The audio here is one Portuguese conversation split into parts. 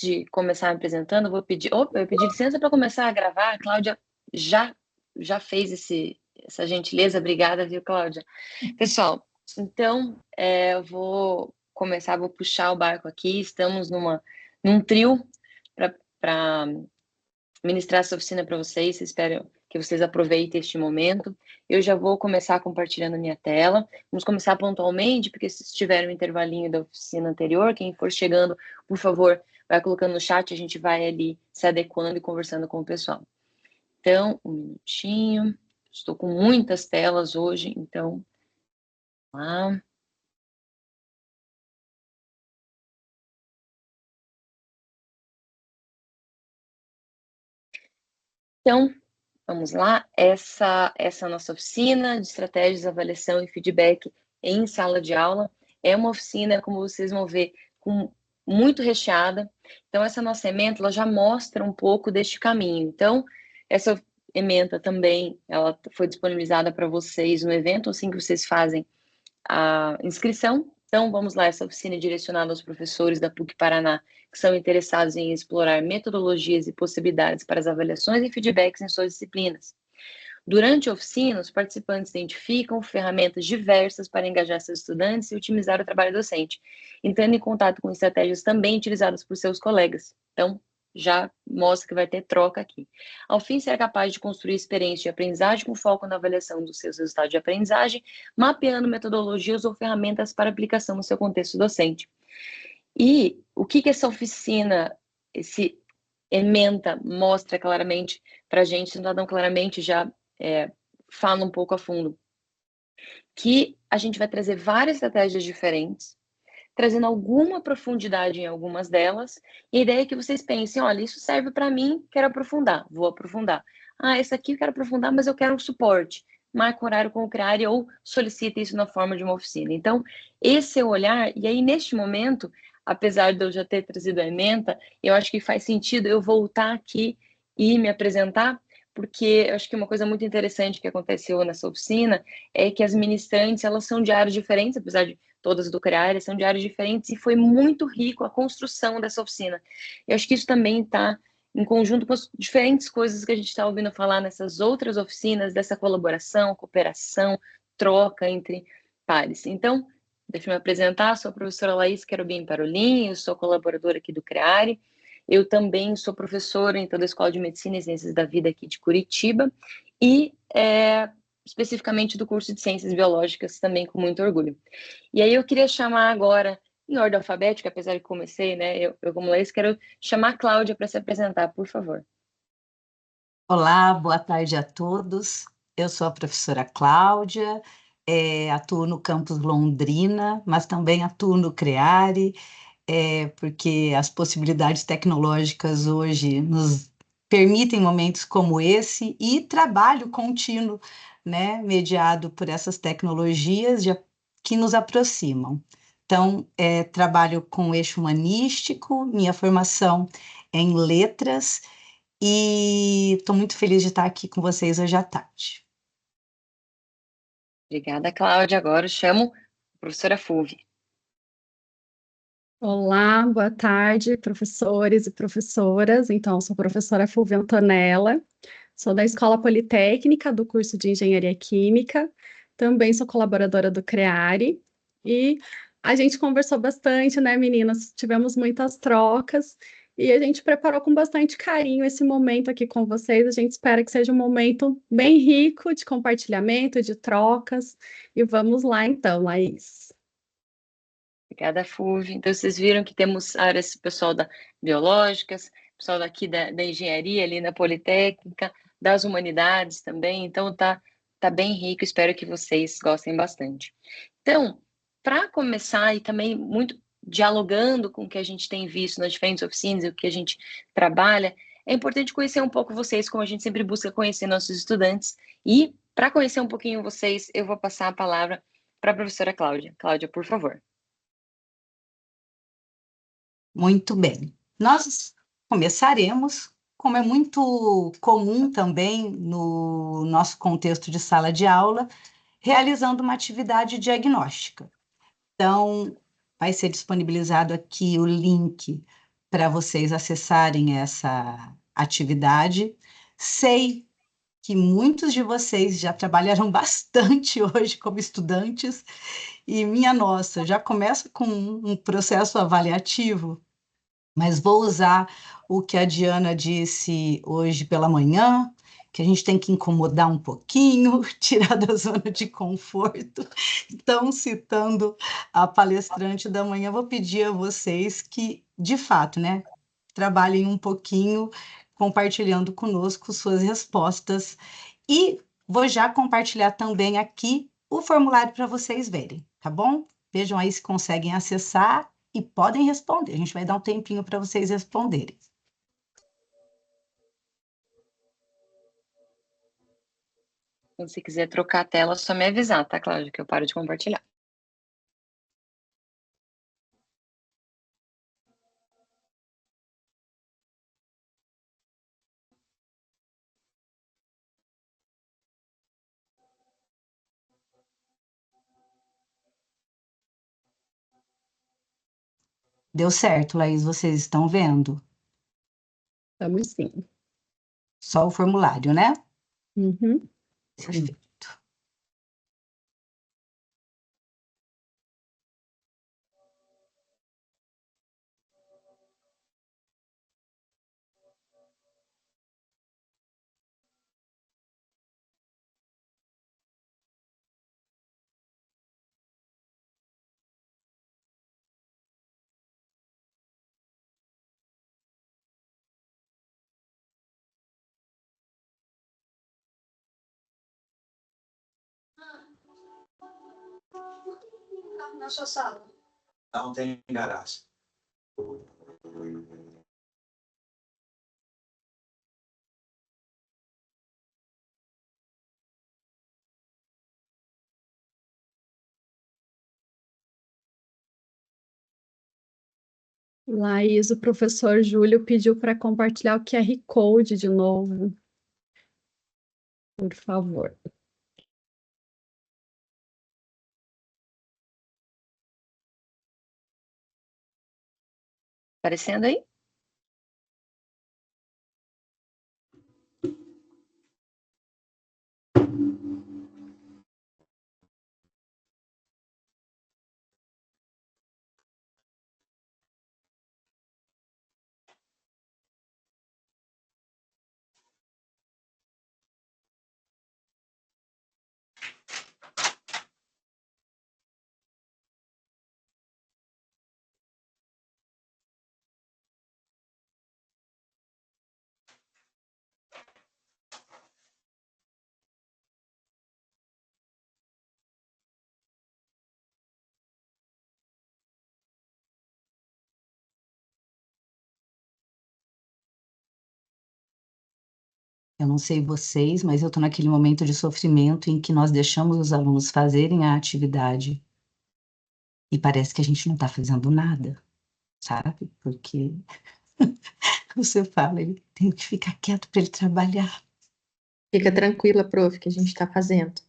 de começar me apresentando, eu vou pedir licença para começar a gravar. A Cláudia já fez essa gentileza. Obrigada, viu, Cláudia? Pessoal, então, eu vou começar, vou puxar o barco aqui. Estamos num trio para ministrar essa oficina para vocês. Espero que vocês aproveitem este momento. Eu já vou começar compartilhando minha tela. Vamos começar pontualmente, porque se tiver um intervalinho da oficina anterior, quem for chegando, por favor, vai colocando no chat, a gente vai ali se adequando e conversando com o pessoal. Então, um minutinho. Estou com muitas telas hoje, então, lá. Então, vamos lá. Essa é a nossa oficina de estratégias, avaliação e feedback em sala de aula. É uma oficina, como vocês vão ver, muito recheada. Então, essa nossa ementa, ela já mostra um pouco deste caminho. Então, essa ementa também, ela foi disponibilizada para vocês no evento, assim que vocês fazem a inscrição. Então, vamos lá, essa oficina é direcionada aos professores da PUC-Paraná que são interessados em explorar metodologias e possibilidades para as avaliações e feedbacks em suas disciplinas. Durante a oficina, os participantes identificam ferramentas diversas para engajar seus estudantes e otimizar o trabalho docente, entrando em contato com estratégias também utilizadas por seus colegas. Então, já mostra que vai ter troca aqui. Ao fim, ser capaz de construir experiência de aprendizagem com foco na avaliação dos seus resultados de aprendizagem, mapeando metodologias ou ferramentas para aplicação no seu contexto docente. E o que essa oficina, esse ementa, mostra claramente para a gente, cidadão claramente já fala um pouco a fundo, que a gente vai trazer várias estratégias diferentes, trazendo alguma profundidade em algumas delas, e a ideia é que vocês pensem, olha, isso serve para mim, quero aprofundar, vou aprofundar. Ah, essa aqui eu quero aprofundar, mas eu quero um suporte. Marca horário com o CRARE ou solicita isso na forma de uma oficina. Então, esse é o olhar, e aí neste momento, apesar de eu já ter trazido a ementa, eu acho que faz sentido eu voltar aqui e me apresentar, porque eu acho que uma coisa muito interessante que aconteceu nessa oficina é que as ministrantes, elas são de áreas diferentes, apesar de todas do CREARE, são de áreas diferentes, e foi muito rico a construção dessa oficina. Eu acho que isso também está em conjunto com as diferentes coisas que a gente está ouvindo falar nessas outras oficinas, dessa colaboração, cooperação, troca entre pares. Então, deixa eu me apresentar, sou a professora Laís Querubim Parolin, eu sou colaboradora aqui do CREARE, eu também sou professora em toda a Escola de Medicina e Ciências da Vida aqui de Curitiba, e especificamente do curso de Ciências Biológicas, também com muito orgulho. E aí eu queria chamar agora, em ordem alfabética, apesar de que comecei, né, eu como Laís, quero chamar a Cláudia para se apresentar, por favor. Olá, boa tarde a todos. Eu sou a professora Cláudia, atuo no campus Londrina, mas também atuo no CREARE, porque as possibilidades tecnológicas hoje nos permitem momentos como esse e trabalho contínuo, né, mediado por essas tecnologias que nos aproximam. Então, trabalho com eixo humanístico, minha formação é em letras, e estou muito feliz de estar aqui com vocês hoje à tarde. Obrigada, Cláudia. Agora eu chamo a professora Fulvia. Olá, boa tarde, professores e professoras. Então, sou a professora Fulvia Antonella, sou da Escola Politécnica, do curso de Engenharia Química, também sou colaboradora do CREARE, e a gente conversou bastante, né, meninas? Tivemos muitas trocas, e a gente preparou com bastante carinho esse momento aqui com vocês. A gente espera que seja um momento bem rico de compartilhamento, de trocas, e vamos lá então, Laís. Obrigada, Fulvia. Então, vocês viram que temos áreas, pessoal da biológicas, pessoal daqui da engenharia, ali na Politécnica, das humanidades também. Então, tá bem rico, espero que vocês gostem bastante. Então, para começar, e também muito dialogando com o que a gente tem visto nas diferentes oficinas e o que a gente trabalha, é importante conhecer um pouco vocês, como a gente sempre busca conhecer nossos estudantes. E, para conhecer um pouquinho vocês, eu vou passar a palavra para a professora Cláudia. Cláudia, por favor. Muito bem. Nós começaremos, como é muito comum também no nosso contexto de sala de aula, realizando uma atividade diagnóstica. Então, vai ser disponibilizado aqui o link para vocês acessarem essa atividade. Sei que muitos de vocês já trabalharam bastante hoje como estudantes, e minha nossa, já começa com um processo avaliativo, mas vou usar o que a Diana disse hoje pela manhã, que a gente tem que incomodar um pouquinho, tirar da zona de conforto. Então, citando a palestrante da manhã, vou pedir a vocês que, de fato, né, trabalhem um pouquinho compartilhando conosco suas respostas, e vou já compartilhar também aqui o formulário para vocês verem, tá bom? Vejam aí se conseguem acessar e podem responder. A gente vai dar um tempinho para vocês responderem. Se você quiser trocar a tela, é só me avisar, tá, Cláudia, que eu paro de compartilhar. Deu certo, Laís, vocês estão vendo? Estamos sim. Só o formulário, né? Uhum. Perfeito. Na sua sala. Não tem garagem. Laís, o professor Júlio pediu para compartilhar o QR Code de novo. Por favor. Aparecendo aí? Eu não sei vocês, mas eu estou naquele momento de sofrimento em que nós deixamos os alunos fazerem a atividade e parece que a gente não está fazendo nada, sabe? Porque você fala, ele tem que ficar quieto para ele trabalhar. Fica tranquila, prof, que a gente está fazendo.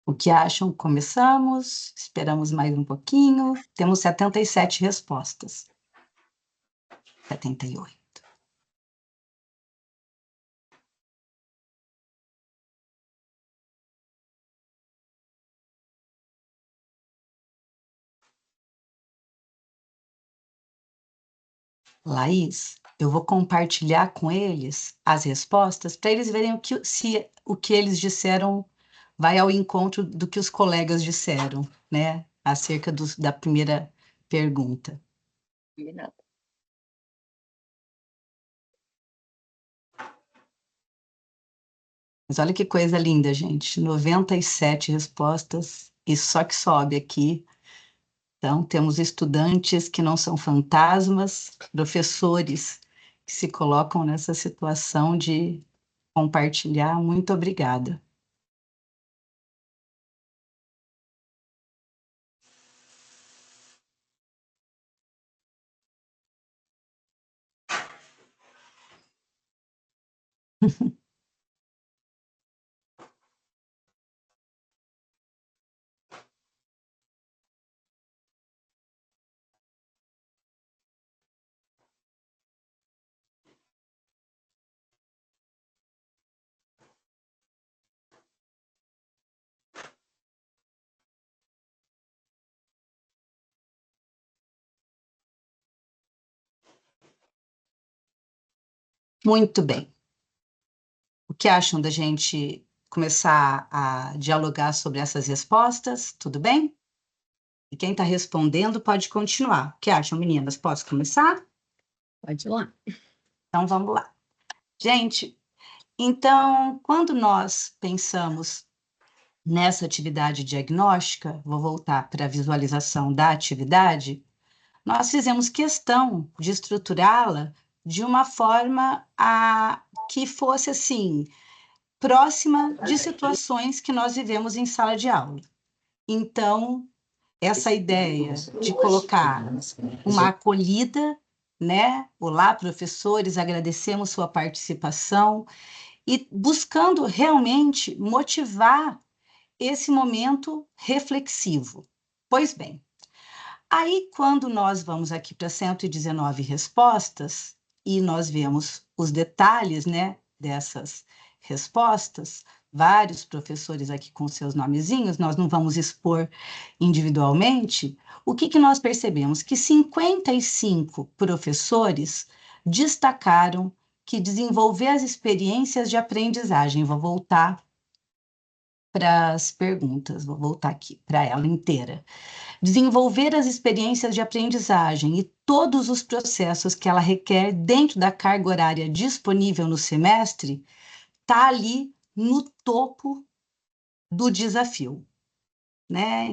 O que acham? Começamos, esperamos mais um pouquinho, temos 77 respostas. 78. Laís, eu vou compartilhar com eles as respostas para eles verem se o que eles disseram vai ao encontro do que os colegas disseram, né? Acerca da primeira pergunta. Combinado. Mas olha que coisa linda, gente. 97 respostas e só que sobe aqui. Então, temos estudantes que não são fantasmas, professores que se colocam nessa situação de compartilhar. Muito obrigada. Muito bem. O que acham da gente começar a dialogar sobre essas respostas? Tudo bem? E quem está respondendo pode continuar. O que acham, meninas? Posso começar? Pode ir lá. Então, vamos lá. Gente, então, quando nós pensamos nessa atividade diagnóstica, vou voltar para a visualização da atividade, nós fizemos questão de estruturá-la de uma forma que fosse, assim, próxima de situações que nós vivemos em sala de aula. Então, essa ideia de colocar uma acolhida, né? Olá, professores, agradecemos sua participação e buscando realmente motivar esse momento reflexivo. Pois bem, aí quando nós vamos aqui para 119 respostas e nós vemos os detalhes, né, dessas respostas, vários professores aqui com seus nomezinhos, nós não vamos expor individualmente, o que nós percebemos? Que 55 professores destacaram que desenvolver as experiências de aprendizagem, vou voltar para as perguntas, vou voltar aqui para ela inteira. Desenvolver as experiências de aprendizagem e todos os processos que ela requer dentro da carga horária disponível no semestre, está ali no topo do desafio, né?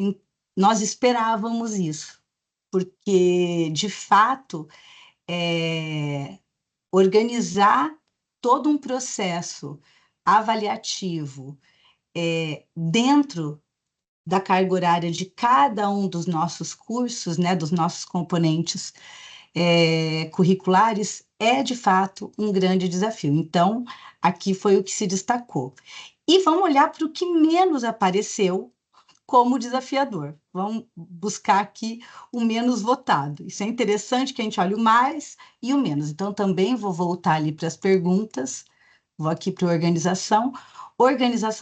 Nós esperávamos isso, porque, de fato, organizar todo um processo avaliativo dentro da carga horária de cada um dos nossos cursos, né, dos nossos componentes curriculares, é, de fato, um grande desafio. Então, aqui foi o que se destacou. E vamos olhar para o que menos apareceu como desafiador. Vamos buscar aqui o menos votado. Isso é interessante que a gente olhe o mais e o menos. Então, também vou voltar ali para as perguntas, vou aqui para a organização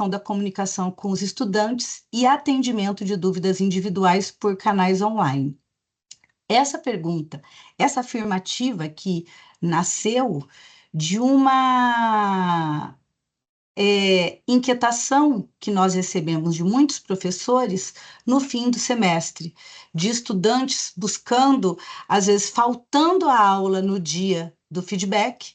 da comunicação com os estudantes e atendimento de dúvidas individuais por canais online. Essa pergunta, essa afirmativa que nasceu de uma inquietação que nós recebemos de muitos professores no fim do semestre, de estudantes buscando, às vezes faltando a aula no dia do feedback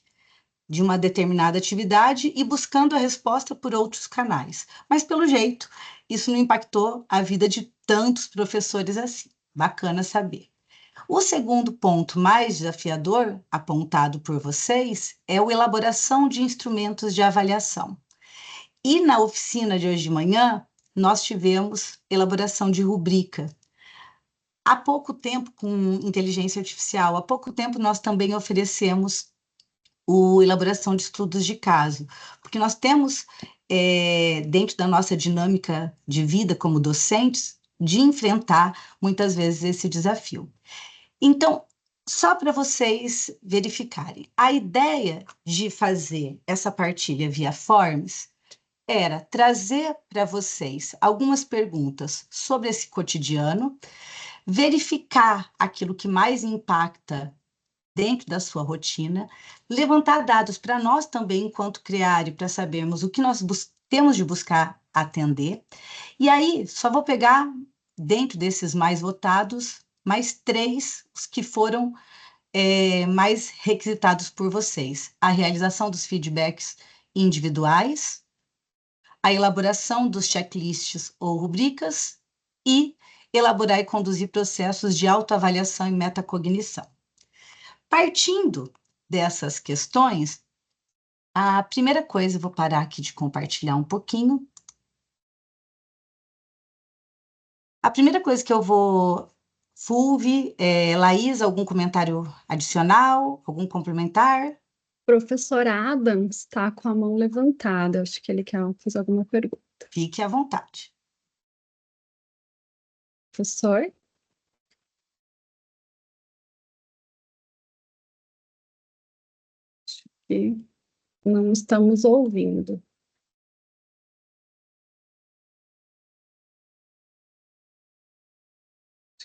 de uma determinada atividade e buscando a resposta por outros canais. Mas, pelo jeito, isso não impactou a vida de tantos professores assim. Bacana saber. O segundo ponto mais desafiador, apontado por vocês, é a elaboração de instrumentos de avaliação. E na oficina de hoje de manhã, nós tivemos elaboração de rubrica. Há pouco tempo, com inteligência artificial, há pouco tempo nós também oferecemos elaboração de estudos de caso, porque nós temos, dentro da nossa dinâmica de vida como docentes, de enfrentar muitas vezes esse desafio. Então, Só para vocês verificarem, a ideia de fazer essa partilha via Forms era trazer para vocês algumas perguntas sobre esse cotidiano, verificar aquilo que mais impacta dentro da sua rotina, levantar dados para nós também, enquanto CREARE, para sabermos o que nós temos de buscar atender. E aí, só vou pegar, dentro desses mais votados, mais 3 os que foram mais requisitados por vocês: a realização dos feedbacks individuais, a elaboração dos checklists ou rubricas e elaborar e conduzir processos de autoavaliação e metacognição. Partindo dessas questões, a primeira coisa, eu vou parar aqui de compartilhar um pouquinho. A primeira coisa que eu vou... Fulvi, Laís, algum comentário adicional, algum complementar? Professor Adams está com a mão levantada. Acho que ele quer fazer alguma pergunta. Fique à vontade. Professor? Acho que não estamos ouvindo.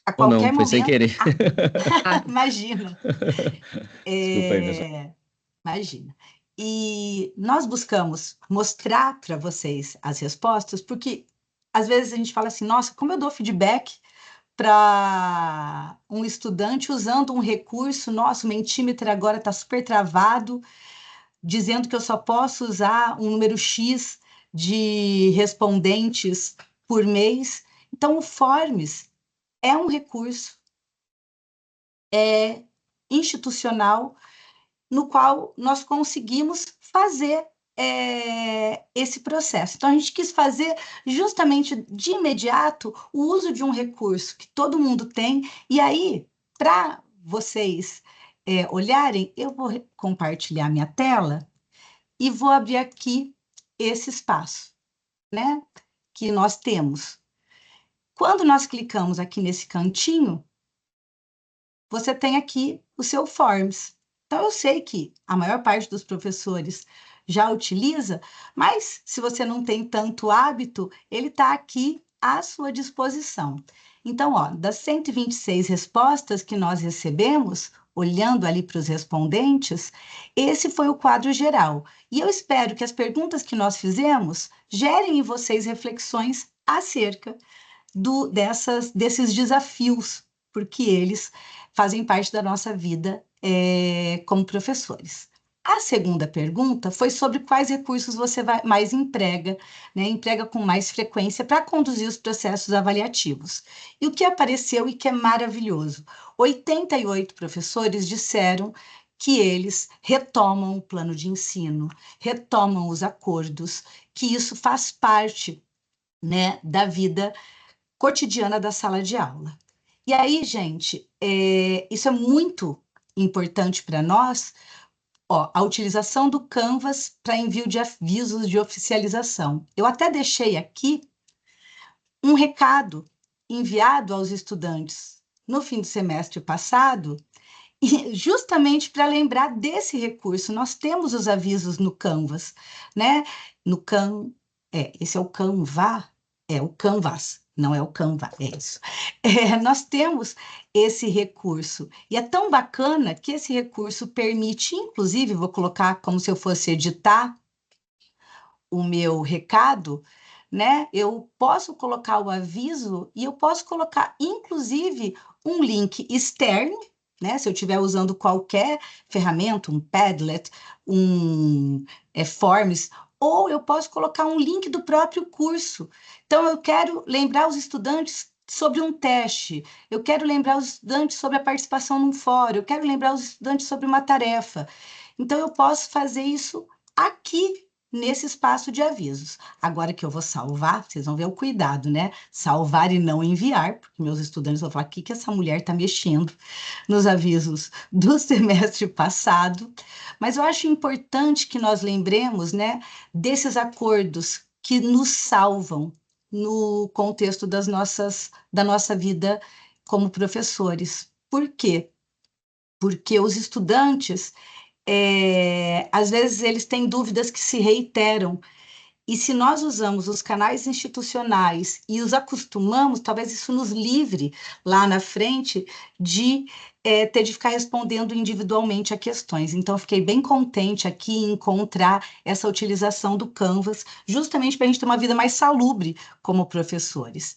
A Ou qualquer não, foi sem momento... querer. Imagina. Desculpa aí, pessoal. Imagina. E nós buscamos mostrar para vocês as respostas, porque às vezes a gente fala assim, nossa, como eu dou feedback para um estudante usando um recurso, nossa, o Mentimeter agora está super travado, dizendo que eu só posso usar um número X de respondentes por mês. Então, o Forms é um recurso institucional no qual nós conseguimos fazer esse processo. Então, a gente quis fazer justamente de imediato o uso de um recurso que todo mundo tem, e aí, para vocês olharem, eu vou compartilhar minha tela e vou abrir aqui esse espaço, né, que nós temos. Quando nós clicamos aqui nesse cantinho, você tem aqui o seu Forms. Então, eu sei que a maior parte dos professores já utiliza, mas se você não tem tanto hábito, ele está aqui à sua disposição. Então, ó, das 126 respostas que nós recebemos, olhando ali para os respondentes, esse foi o quadro geral. E eu espero que as perguntas que nós fizemos gerem em vocês reflexões acerca desses desafios, porque eles fazem parte da nossa vida como professores. A segunda pergunta foi sobre quais recursos você mais emprega, né, emprega com mais frequência para conduzir os processos avaliativos. E o que apareceu e que é maravilhoso, 88 professores disseram que eles retomam o plano de ensino, retomam os acordos, que isso faz parte, né, da vida cotidiana da sala de aula. E aí, gente, isso é muito importante para nós, ó, a utilização do Canvas para envio de avisos de oficialização. Eu até deixei aqui um recado enviado aos estudantes no fim do semestre passado, e justamente para lembrar desse recurso. Nós temos os avisos no Canvas, né? Esse é o Canva, é o Canvas, não é o Canva, é isso. Nós temos esse recurso, e é tão bacana que esse recurso permite, inclusive, vou colocar como se eu fosse editar o meu recado, né? Eu posso colocar o aviso e eu posso colocar, inclusive, um link externo, né? Se eu estiver usando qualquer ferramenta, um Padlet, um Forms, ou eu posso colocar um link do próprio curso. Então, eu quero lembrar os estudantes sobre um teste, eu quero lembrar os estudantes sobre a participação num fórum, eu quero lembrar os estudantes sobre uma tarefa. Então, eu posso fazer isso aqui, nesse espaço de avisos. Agora que eu vou salvar, vocês vão ver o cuidado, né? Salvar e não enviar, porque meus estudantes vão falar, o que essa mulher está mexendo nos avisos do semestre passado? Mas eu acho importante que nós lembremos, né, desses acordos que nos salvam no contexto da nossa vida como professores. Por quê? porque os estudantes, às vezes, eles têm dúvidas que se reiteram. E se nós usamos os canais institucionais e os acostumamos, talvez isso nos livre lá na frente de ter de ficar respondendo individualmente a questões. Então, eu fiquei bem contente aqui em encontrar essa utilização do Canvas, justamente para a gente ter uma vida mais salubre como professores.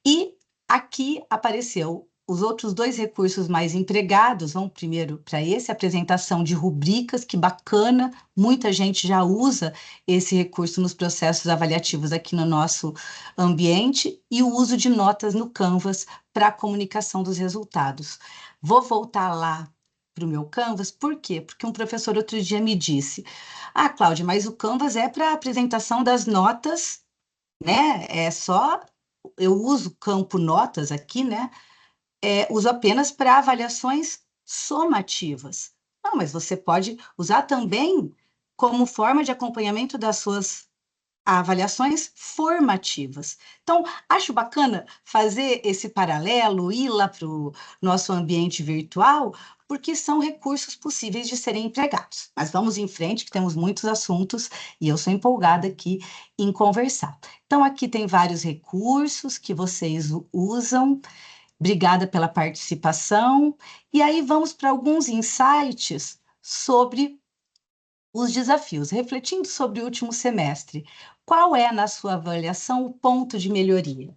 E aqui apareceu os outros 2 recursos mais empregados. Vamos primeiro para esse, apresentação de rubricas, que bacana, muita gente já usa esse recurso nos processos avaliativos aqui no nosso ambiente, e o uso de notas no Canvas para a comunicação dos resultados. Vou voltar lá para o meu Canvas, por quê? Porque um professor outro dia me disse, Cláudia, mas o Canvas é para a apresentação das notas, né? Eu uso o campo notas aqui, né? Uso apenas para avaliações somativas. Não, mas você pode usar também como forma de acompanhamento das suas avaliações formativas. Então, acho bacana fazer esse paralelo, ir lá para o nosso ambiente virtual, porque são recursos possíveis de serem empregados. Mas vamos em frente, que temos muitos assuntos, e eu sou empolgada aqui em conversar. Então, aqui tem vários recursos que vocês usam. Obrigada pela participação. E aí vamos para alguns insights sobre os desafios, refletindo sobre o último semestre. Qual é, na sua avaliação, o ponto de melhoria?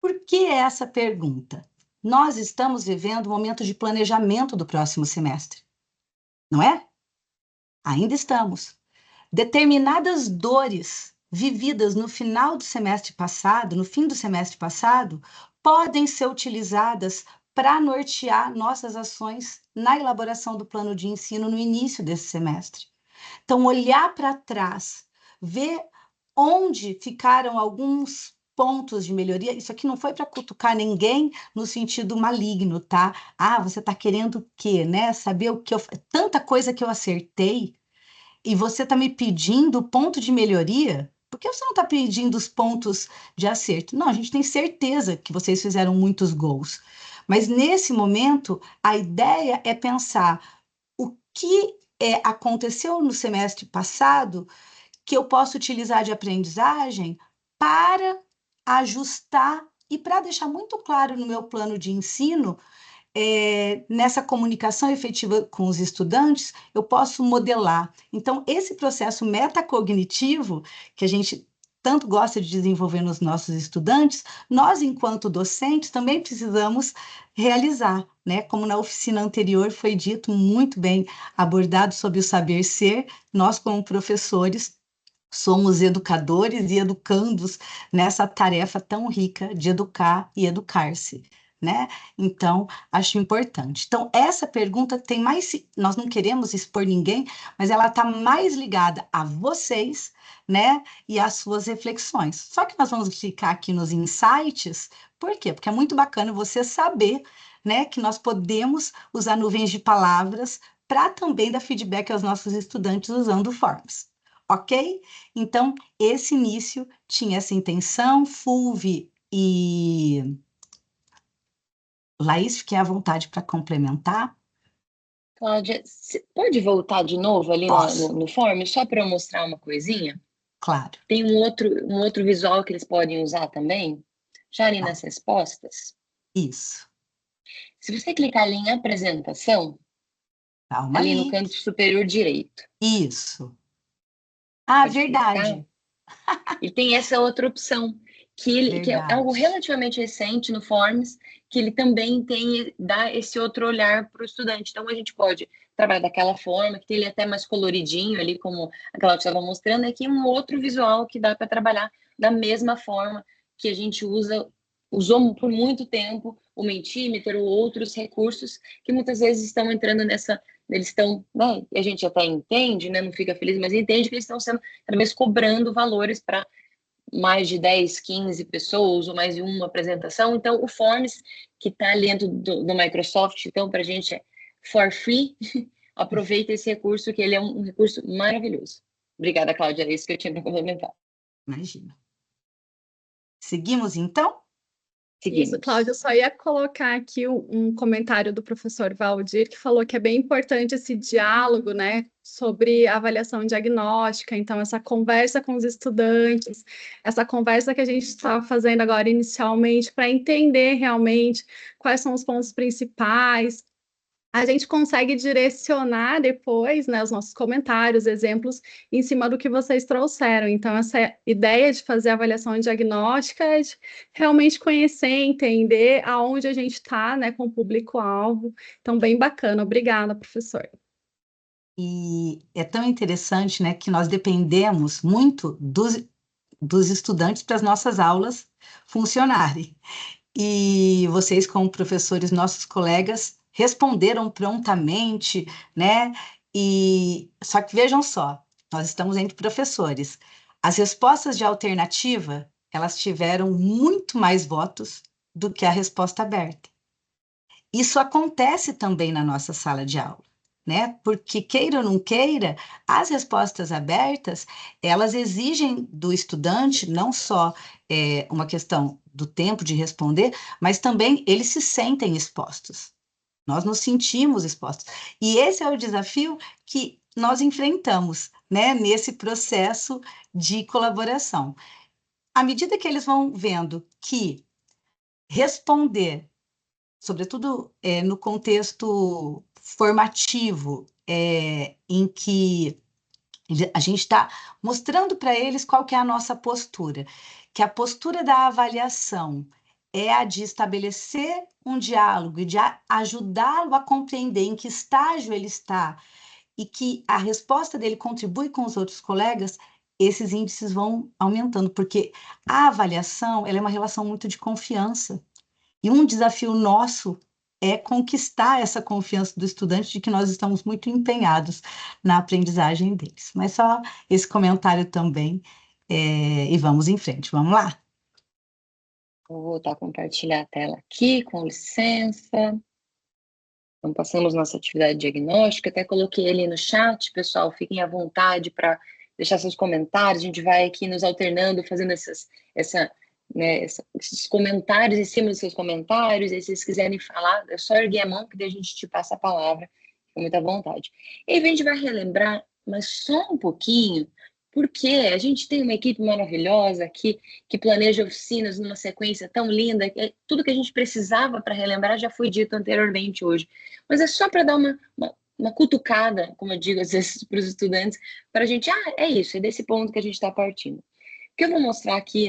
Por que essa pergunta? Nós estamos vivendo um momento de planejamento do próximo semestre, não é? Ainda estamos. Determinadas dores vividas no final do semestre passado, no fim do semestre passado, podem ser utilizadas para nortear nossas ações na elaboração do plano de ensino no início desse semestre. Então, olhar para trás, ver onde ficaram alguns pontos de melhoria. Isso aqui não foi para cutucar ninguém no sentido maligno, tá? Você está querendo o quê, né? Saber o que eu... Tanta coisa que eu acertei, e você está me pedindo ponto de melhoria? Por que você não está pedindo os pontos de acerto? Não, a gente tem certeza que vocês fizeram muitos gols. Mas nesse momento, a ideia é pensar o que aconteceu no semestre passado que eu posso utilizar de aprendizagem para ajustar e para deixar muito claro no meu plano de ensino, nessa comunicação efetiva com os estudantes, eu posso modelar. Então, esse processo metacognitivo, que a gente tanto gosta de desenvolver nos nossos estudantes, nós, enquanto docentes, também precisamos realizar, né? Como na oficina anterior foi dito, muito bem abordado sobre o saber ser, nós, como professores, somos educadores e educandos nessa tarefa tão rica de educar e educar-se, né? Então, acho importante. Então, essa pergunta tem mais... Nós não queremos expor ninguém, mas ela está mais ligada a vocês, né? E às suas reflexões. Só que nós vamos ficar aqui nos insights, por quê? Porque é muito bacana você saber, né, que nós podemos usar nuvens de palavras para também dar feedback aos nossos estudantes usando forms. Ok? Então, esse início tinha essa intenção. Fulvi e Laís, fiquei à vontade para complementar. Cláudia, você pode voltar de novo ali no form, só para eu mostrar uma coisinha? Claro. Tem um outro visual que eles podem usar também, já ali nas respostas. Isso. Se você clicar ali em apresentação, Calma ali aí. no canto superior direito. Isso. Pode Verdade. E tem essa outra opção, que é algo relativamente recente no Forms, que ele também dá esse outro olhar para o estudante. Então, a gente pode trabalhar daquela forma, que ele é até mais coloridinho ali, como aquela que estava mostrando, aqui um outro visual que dá para trabalhar da mesma forma que a gente usou por muito tempo o Mentimeter ou outros recursos que muitas vezes estão entrando nessa... Eles estão, né, e a gente até entende, né, não fica feliz, mas entende que eles estão sendo cada vez cobrando valores para mais de 10, 15 pessoas ou mais de uma apresentação. Então, o Forms, que está ali dentro do Microsoft, então, para a gente é for free, aproveita esse recurso, que ele é um recurso maravilhoso. Obrigada, Cláudia, é isso que eu tinha para complementar. Imagina. Seguimos, então? Seguimos. Isso, Cláudia, eu só ia colocar aqui um comentário do professor Valdir, que falou que é bem importante esse diálogo, né, sobre a avaliação diagnóstica, então essa conversa com os estudantes, essa conversa que a gente estava fazendo agora inicialmente, para entender realmente quais são os pontos principais. A gente consegue direcionar depois, né, os nossos comentários, exemplos, em cima do que vocês trouxeram. Então, essa ideia de fazer avaliação diagnóstica é de realmente conhecer, entender aonde a gente está, né, com o público-alvo. Então, bem bacana. Obrigada, professor. E é tão interessante, né, que nós dependemos muito dos estudantes para as nossas aulas funcionarem. E vocês, como professores, nossos colegas, responderam prontamente, né? E só que vejam só, nós estamos entre professores. As respostas de alternativa, elas tiveram muito mais votos do que a resposta aberta. Isso acontece também na nossa sala de aula, né? Porque queira ou não queira, as respostas abertas, elas exigem do estudante não só uma questão do tempo de responder, mas também eles se sentem expostos. Nós nos sentimos expostos. E esse é o desafio que nós enfrentamos, né, nesse processo de colaboração. À medida que eles vão vendo que responder, sobretudo no contexto formativo, em que a gente está mostrando para eles qual que é a nossa postura, que a postura da avaliação é a de estabelecer um diálogo e de ajudá-lo a compreender em que estágio ele está e que a resposta dele contribui com os outros colegas, esses índices vão aumentando, porque a avaliação ela é uma relação muito de confiança. E um desafio nosso é conquistar essa confiança do estudante de que nós estamos muito empenhados na aprendizagem deles. Mas só esse comentário também, e vamos em frente. Vamos lá? Vou voltar a compartilhar a tela aqui, com licença. Então, passamos nossa atividade diagnóstica, até coloquei ali no chat, pessoal, fiquem à vontade para deixar seus comentários, a gente vai aqui nos alternando, fazendo esses comentários em cima dos seus comentários, e se vocês quiserem falar, é só erguer a mão que daí a gente te passa a palavra, com muita vontade. E aí a gente vai relembrar, mas só um pouquinho, porque a gente tem uma equipe maravilhosa aqui, que planeja oficinas numa sequência tão linda, que tudo que a gente precisava para relembrar já foi dito anteriormente hoje, mas é só para dar uma cutucada, como eu digo às vezes para os estudantes, para a gente, é isso, é desse ponto que a gente está partindo. O que eu vou mostrar aqui,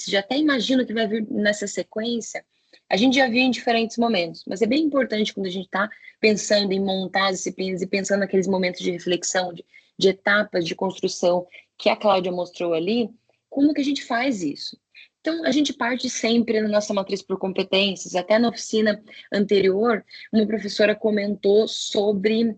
já até imagino que vai vir nessa sequência, a gente já viu em diferentes momentos, mas é bem importante quando a gente está pensando em montar as disciplinas e pensando naqueles momentos de reflexão, de etapas de construção que a Cláudia mostrou ali, como que a gente faz isso? Então, a gente parte sempre na nossa matriz por competências. Até na oficina anterior, uma professora comentou sobre,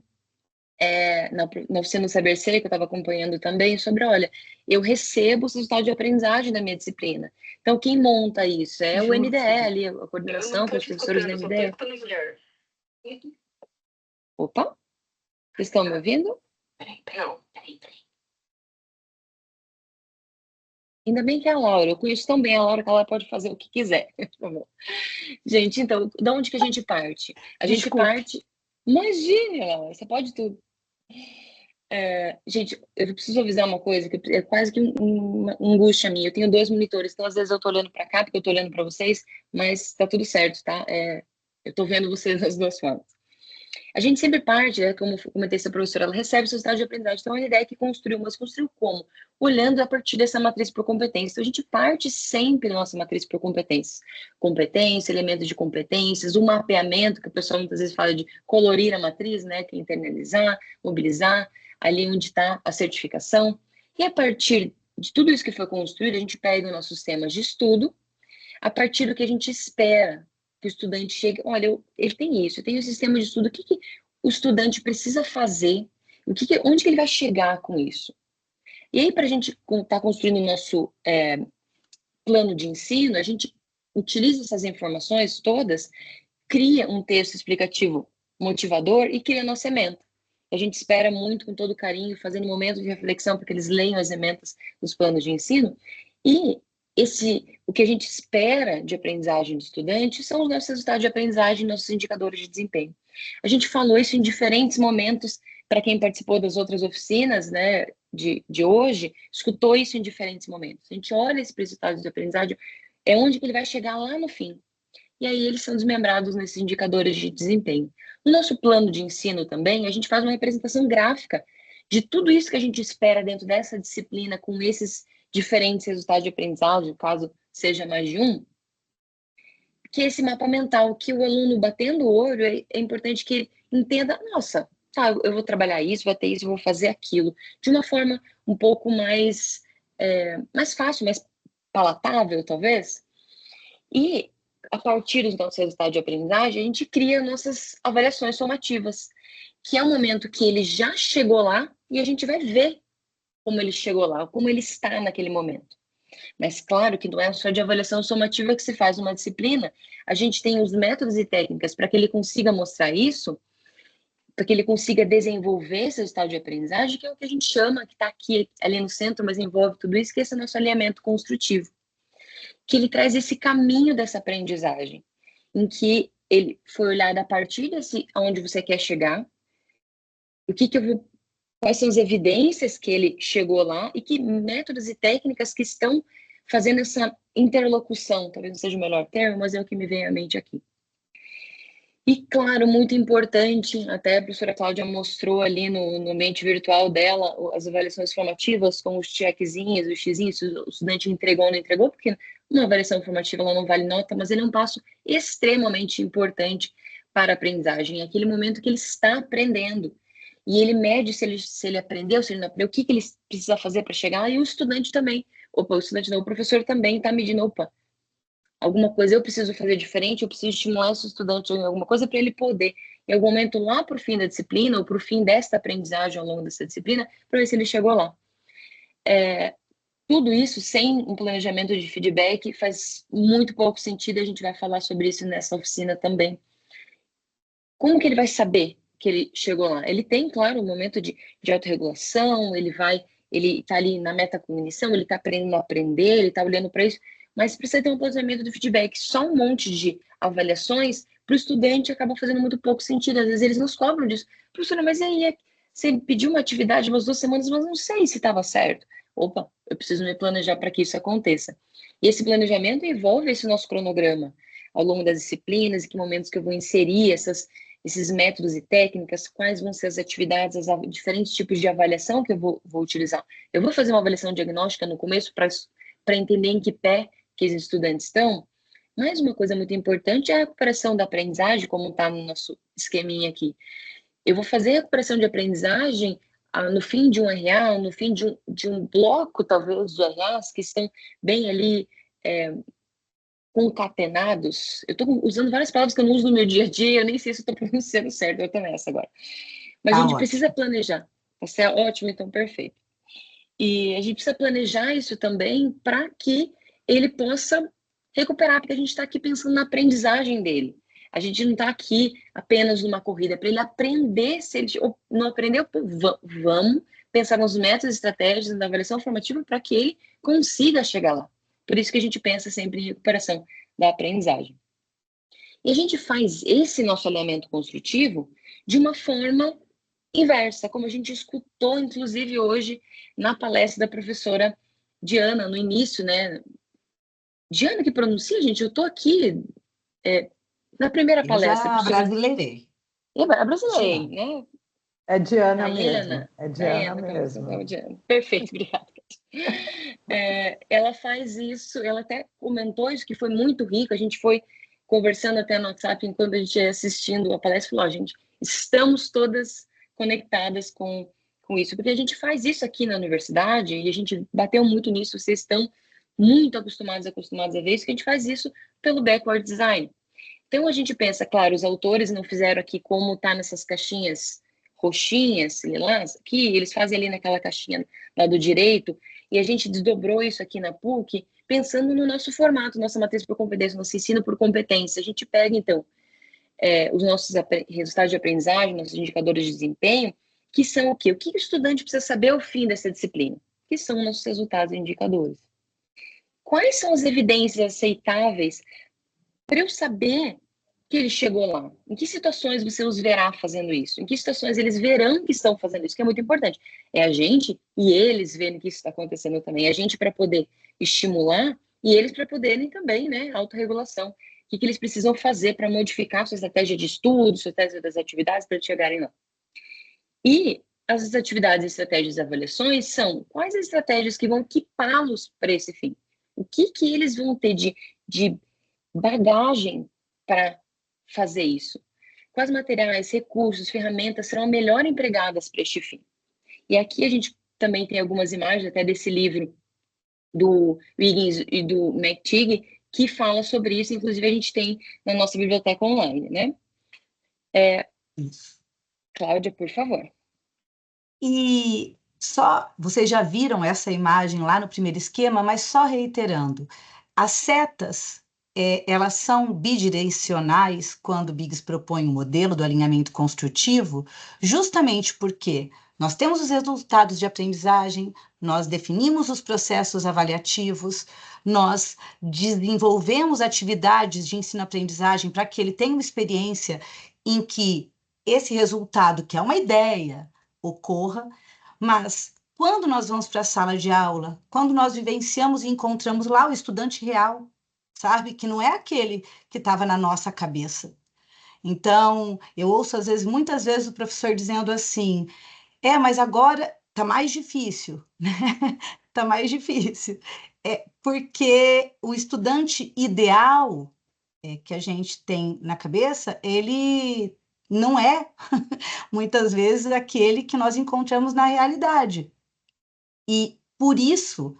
na oficina do Saber Ser, que eu estava acompanhando também, sobre, olha, eu recebo os resultados de aprendizagem da minha disciplina. Então, quem monta isso? É o NDE ali, a coordenação com os professores do NDE. Opa, vocês estão me ouvindo? Peraí. Ainda bem que é a Laura, eu conheço tão bem a Laura que ela pode fazer o que quiser. Gente, então, de onde que a gente parte? A gente parte... Imagina, Laura, você pode tudo. Gente, eu preciso avisar uma coisa, que é quase que uma angústia minha. Eu tenho 2 monitores, então às vezes eu tô olhando para cá, porque eu tô olhando para vocês, mas tá tudo certo, tá? Eu tô vendo vocês das duas formas. A gente sempre parte, como comentei essa professora, ela recebe o seu estado de aprendizagem. Então, a ideia é que construiu, mas construiu como? Olhando a partir dessa matriz por competência. Então, a gente parte sempre da nossa matriz por competências. Competência, elementos de competências, o mapeamento, que o pessoal muitas vezes fala de colorir a matriz, né? Que é internalizar, mobilizar, ali onde está a certificação. E a partir de tudo isso que foi construído, a gente pega os nossos temas de estudo, a partir do que a gente espera que o estudante chegue, olha, ele tem isso, eu tenho um sistema de estudo, o que o estudante precisa fazer, onde que ele vai chegar com isso? E aí, para a gente estar construindo o nosso plano de ensino, a gente utiliza essas informações todas, cria um texto explicativo motivador e cria nossa ementa. A gente espera muito, com todo carinho, fazendo momentos de reflexão, para que eles leiam as ementas dos planos de ensino, e o que a gente espera de aprendizagem do estudante são os nossos resultados de aprendizagem, nossos indicadores de desempenho. A gente falou isso em diferentes momentos, para quem participou das outras oficinas, né, de hoje, escutou isso em diferentes momentos. A gente olha esses resultados de aprendizagem, é onde que ele vai chegar lá no fim. E aí eles são desmembrados nesses indicadores de desempenho. No nosso plano de ensino também, a gente faz uma representação gráfica de tudo isso que a gente espera dentro dessa disciplina, com esses diferentes resultados de aprendizagem, caso seja mais de um, que esse mapa mental, que o aluno batendo o olho, é importante que ele entenda, nossa, tá, eu vou trabalhar isso, vai ter isso, eu vou fazer aquilo, de uma forma um pouco mais fácil, mais palatável, talvez. E, a partir dos nossos resultados de aprendizagem, a gente cria nossas avaliações somativas, que é o momento que ele já chegou lá e a gente vai ver como ele chegou lá, como ele está naquele momento. Mas claro que não é só de avaliação somativa que se faz uma disciplina, a gente tem os métodos e técnicas para que ele consiga mostrar isso, para que ele consiga desenvolver esse resultado de aprendizagem, que é o que a gente chama, que está aqui, ali no centro, mas envolve tudo isso, que é esse nosso alinhamento construtivo. Que ele traz esse caminho dessa aprendizagem, em que ele foi olhado a partir desse, onde você quer chegar, quais são as evidências que ele chegou lá e que métodos e técnicas que estão fazendo essa interlocução, talvez não seja o melhor termo, mas é o que me vem à mente aqui. E, claro, muito importante, até a professora Cláudia mostrou ali no ambiente virtual dela as avaliações formativas com os checkzinhos, os xizinhos, se o estudante entregou ou não entregou, porque uma avaliação formativa ela não vale nota, mas ele é um passo extremamente importante para a aprendizagem. É aquele momento que ele está aprendendo. E ele mede se ele aprendeu, se ele não aprendeu, o que ele precisa fazer para chegar lá, e o estudante também. Opa, o estudante não, o professor também está medindo, opa, alguma coisa eu preciso fazer diferente, eu preciso estimular esse estudante em alguma coisa para ele poder, em algum momento lá para o fim da disciplina, ou para o fim desta aprendizagem ao longo dessa disciplina, para ver se ele chegou lá. Tudo isso sem um planejamento de feedback faz muito pouco sentido, a gente vai falar sobre isso nessa oficina também. Como que ele vai saber que ele chegou lá? Ele tem, claro, um momento de autorregulação, ele está ali na metacognição, ele está aprendendo a aprender, ele está olhando para isso, mas precisa ter um planejamento de feedback. Só um monte de avaliações para o estudante acaba fazendo muito pouco sentido. Às vezes eles nos cobram disso. Professora, mas aí você pediu uma atividade umas 2 semanas, mas não sei se estava certo. Opa, eu preciso me planejar para que isso aconteça. E esse planejamento envolve esse nosso cronograma ao longo das disciplinas, em que momentos que eu vou inserir esses métodos e técnicas, quais vão ser as atividades, os diferentes tipos de avaliação que eu vou utilizar. Eu vou fazer uma avaliação diagnóstica no começo para entender em que pé que os estudantes estão. Mas uma coisa muito importante é a recuperação da aprendizagem, como está no nosso esqueminha aqui. Eu vou fazer a recuperação de aprendizagem no fim de um RA, no fim de um bloco, talvez, de RAs que estão bem ali concatenados. Eu estou usando várias palavras que eu não uso no meu dia a dia, eu nem sei se estou pronunciando certo, eu estou nessa agora. Mas a gente precisa planejar. Isso é ótimo, então, perfeito. E a gente precisa planejar isso também para que ele possa recuperar, porque a gente está aqui pensando na aprendizagem dele. A gente não está aqui apenas numa corrida, para ele aprender. Se ele não aprendeu, vamos pensar nos métodos e estratégias da avaliação formativa para que ele consiga chegar lá. Por isso que a gente pensa sempre em recuperação da aprendizagem. E a gente faz esse nosso alinhamento construtivo de uma forma inversa, como a gente escutou, inclusive, hoje, na palestra da professora Diana, no início, né? Diana que pronuncia, gente, eu estou aqui na primeira palestra. Já brasileirei. Brasileirei, né? É Diana Diana, mesmo. É Diana mesmo. Diana. Perfeito, obrigada. Ela faz isso, ela até comentou isso, que foi muito rico, a gente foi conversando até no WhatsApp enquanto a gente ia assistindo a palestra, falou, gente, estamos todas conectadas com isso, porque a gente faz isso aqui na universidade e a gente bateu muito nisso, vocês estão muito acostumados a ver isso, que a gente faz isso pelo backward design. Então a gente pensa, claro, os autores não fizeram aqui como tá nessas caixinhas roxinhas, lilás, aqui eles fazem ali naquela caixinha lá do direito, e a gente desdobrou isso aqui na PUC, pensando no nosso formato, nossa matriz por competência, nosso ensino por competência. A gente pega, então, os nossos resultados de aprendizagem, nossos indicadores de desempenho, que são o quê? O que o estudante precisa saber ao fim dessa disciplina? Que são nossos resultados e indicadores. quais são as evidências aceitáveis para eu saber que ele chegou lá? Em que situações você os verá fazendo isso? Em que situações eles verão que estão fazendo isso? Que é muito importante. É a gente e eles vendo que isso está acontecendo também. A gente para poder estimular e eles para poderem também, né, autorregulação. O que eles precisam fazer para modificar sua estratégia de estudo, sua estratégia das atividades para chegarem lá. E as atividades, estratégias e avaliações são quais as estratégias que vão equipá-los para esse fim? O que eles vão ter de bagagem para fazer isso? Quais materiais, recursos, ferramentas serão melhor empregadas para este fim? E aqui a gente também tem algumas imagens até desse livro do Wiggins e do McTeague que fala sobre isso, inclusive a gente tem na nossa biblioteca online, né? Isso. Cláudia, por favor. E só, vocês já viram essa imagem lá no primeiro esquema, mas só reiterando, as setas, elas são bidirecionais quando o Biggs propõe o modelo do alinhamento construtivo, justamente porque nós temos os resultados de aprendizagem, nós definimos os processos avaliativos, nós desenvolvemos atividades de ensino-aprendizagem para que ele tenha uma experiência em que esse resultado, que é uma ideia, ocorra, mas quando nós vamos para a sala de aula, quando nós vivenciamos e encontramos lá o estudante real, sabe, que não é aquele que estava na nossa cabeça. Então, eu ouço muitas vezes o professor dizendo assim, mas agora está mais difícil, né? Está mais difícil. Porque o estudante ideal que a gente tem na cabeça, ele não é, muitas vezes, aquele que nós encontramos na realidade. E, por isso,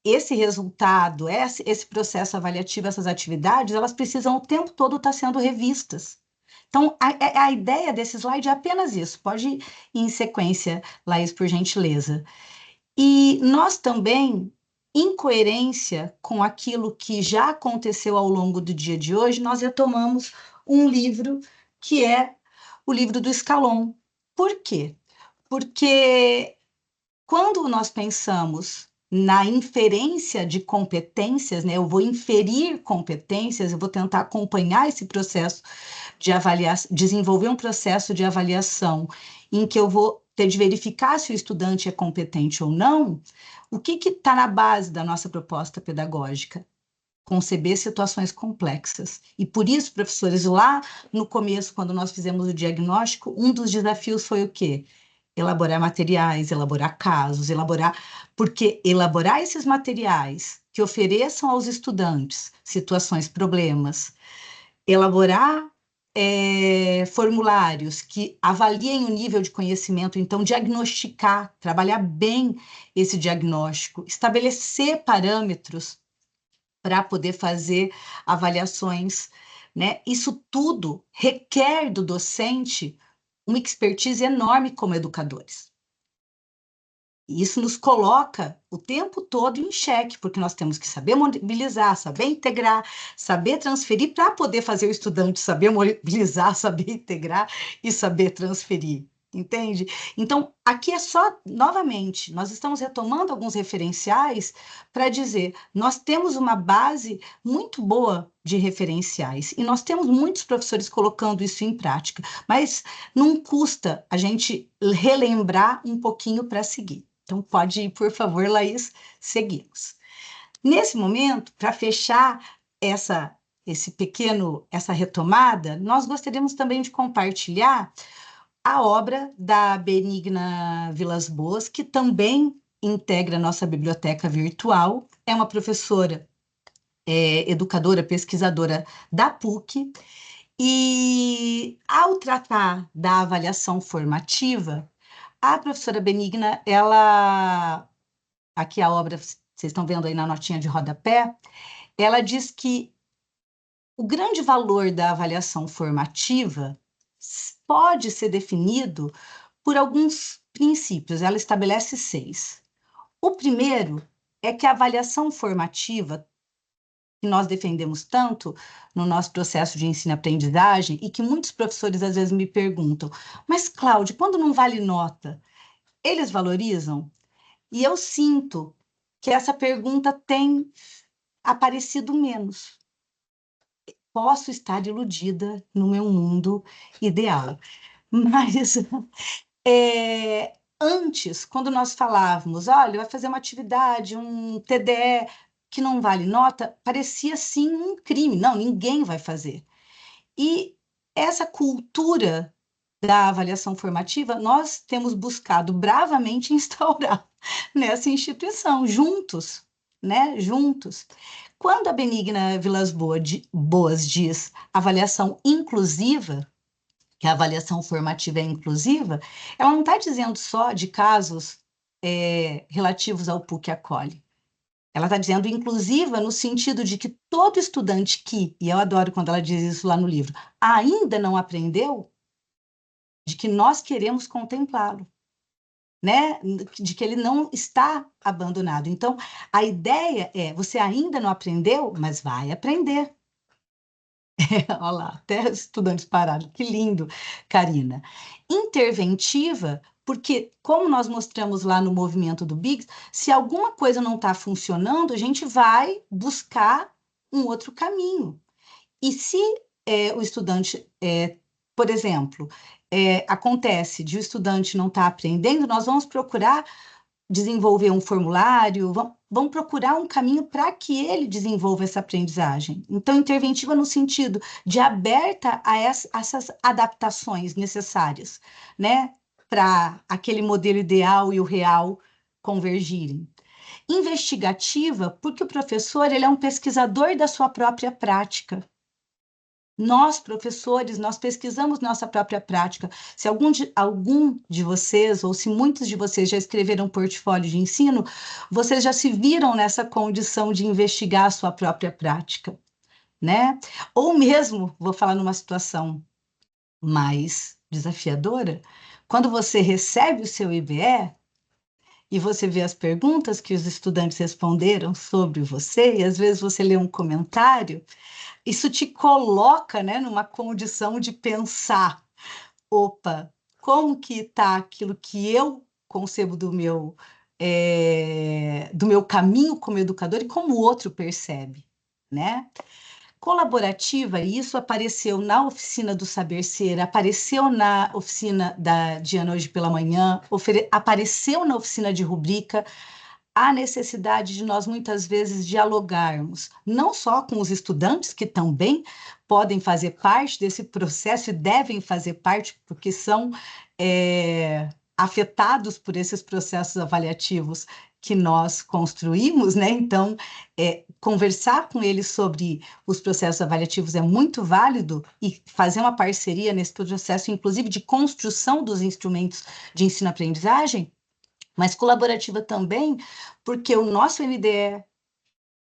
esse resultado, esse processo avaliativo, essas atividades, elas precisam o tempo todo estar sendo revistas. Então, a ideia desse slide é apenas isso. Pode ir em sequência, Laís, por gentileza. E nós também, em coerência com aquilo que já aconteceu ao longo do dia de hoje, nós retomamos um livro que é o livro do Scalon. Por quê? Porque quando nós pensamos na inferência de competências, né, eu vou inferir competências, eu vou tentar acompanhar esse processo de avaliação, desenvolver um processo de avaliação em que eu vou ter de verificar se o estudante é competente ou não, o que está na base da nossa proposta pedagógica? Conceber situações complexas. E por isso, professores, lá no começo, quando nós fizemos o diagnóstico, um dos desafios foi o quê? Elaborar materiais, elaborar casos, porque elaborar esses materiais que ofereçam aos estudantes situações, problemas, elaborar formulários que avaliem o nível de conhecimento, então diagnosticar, trabalhar bem esse diagnóstico, estabelecer parâmetros para poder fazer avaliações, né? Isso tudo requer do docente uma expertise enorme como educadores. E isso nos coloca o tempo todo em xeque, porque nós temos que saber mobilizar, saber integrar, saber transferir para poder fazer o estudante saber mobilizar, saber integrar e saber transferir. Entende? Então, aqui é só, novamente, nós estamos retomando alguns referenciais para dizer, nós temos uma base muito boa de referenciais e nós temos muitos professores colocando isso em prática, mas não custa a gente relembrar um pouquinho para seguir. Então, pode ir, por favor, Laís, seguimos. Nesse momento, para fechar essa retomada, nós gostaríamos também de compartilhar a obra da Benigna Vilas Boas, que também integra a nossa biblioteca virtual, é uma professora, educadora, pesquisadora da PUC, e ao tratar da avaliação formativa, a professora Benigna, aqui a obra, vocês estão vendo aí na notinha de rodapé, ela diz que o grande valor da avaliação formativa pode ser definido por alguns princípios, ela estabelece 6. O primeiro é que a avaliação formativa, que nós defendemos tanto no nosso processo de ensino-aprendizagem, e que muitos professores às vezes me perguntam, mas Cláudia, quando não vale nota, eles valorizam? E eu sinto que essa pergunta tem aparecido menos. Posso estar iludida no meu mundo ideal, mas antes, quando nós falávamos, olha, vai fazer uma atividade, um TDE que não vale nota, parecia sim um crime. Não, ninguém vai fazer. E essa cultura da avaliação formativa, nós temos buscado bravamente instaurar nessa instituição, juntos, né? Juntos. Quando a Benigna Vilas Boas diz avaliação inclusiva, que a avaliação formativa é inclusiva, ela não está dizendo só de casos relativos ao PUC acolhe. Ela está dizendo inclusiva no sentido de que todo estudante que, e eu adoro quando ela diz isso lá no livro, ainda não aprendeu, de que nós queremos contemplá-lo, né? De que ele não está abandonado. Então, a ideia é, você ainda não aprendeu, mas vai aprender. Olha lá, até estudantes pararam. Que lindo, Karina. Interventiva, porque, como nós mostramos lá no movimento do Biggs, se alguma coisa não está funcionando, a gente vai buscar um outro caminho. E se o estudante, por exemplo, acontece de o estudante não estar aprendendo, nós vamos procurar desenvolver um formulário, vamos procurar um caminho para que ele desenvolva essa aprendizagem. Então, interventiva no sentido de aberta a essas adaptações necessárias, né, para aquele modelo ideal e o real convergirem. Investigativa, porque o professor ele é um pesquisador da sua própria prática. Nós, professores, nós pesquisamos nossa própria prática. Se algum de vocês, ou se muitos de vocês já escreveram um portfólio de ensino, vocês já se viram nessa condição de investigar a sua própria prática, né? Ou mesmo, vou falar numa situação mais desafiadora, quando você recebe o seu IBE e você vê as perguntas que os estudantes responderam sobre você, e às vezes você lê um comentário, isso te coloca, né, numa condição de pensar, opa, como que está aquilo que eu concebo do meu caminho como educador e como o outro percebe, né? Colaborativa, isso apareceu na oficina do Saber Ser, apareceu na oficina da Diana hoje pela manhã, apareceu na oficina de rubrica, a necessidade de nós, muitas vezes, dialogarmos, não só com os estudantes, que também podem fazer parte desse processo e devem fazer parte, porque são afetados por esses processos avaliativos que nós construímos, né? Então, conversar com eles sobre os processos avaliativos é muito válido e fazer uma parceria nesse processo, inclusive, de construção dos instrumentos de ensino-aprendizagem, mas colaborativa também, porque o nosso NDE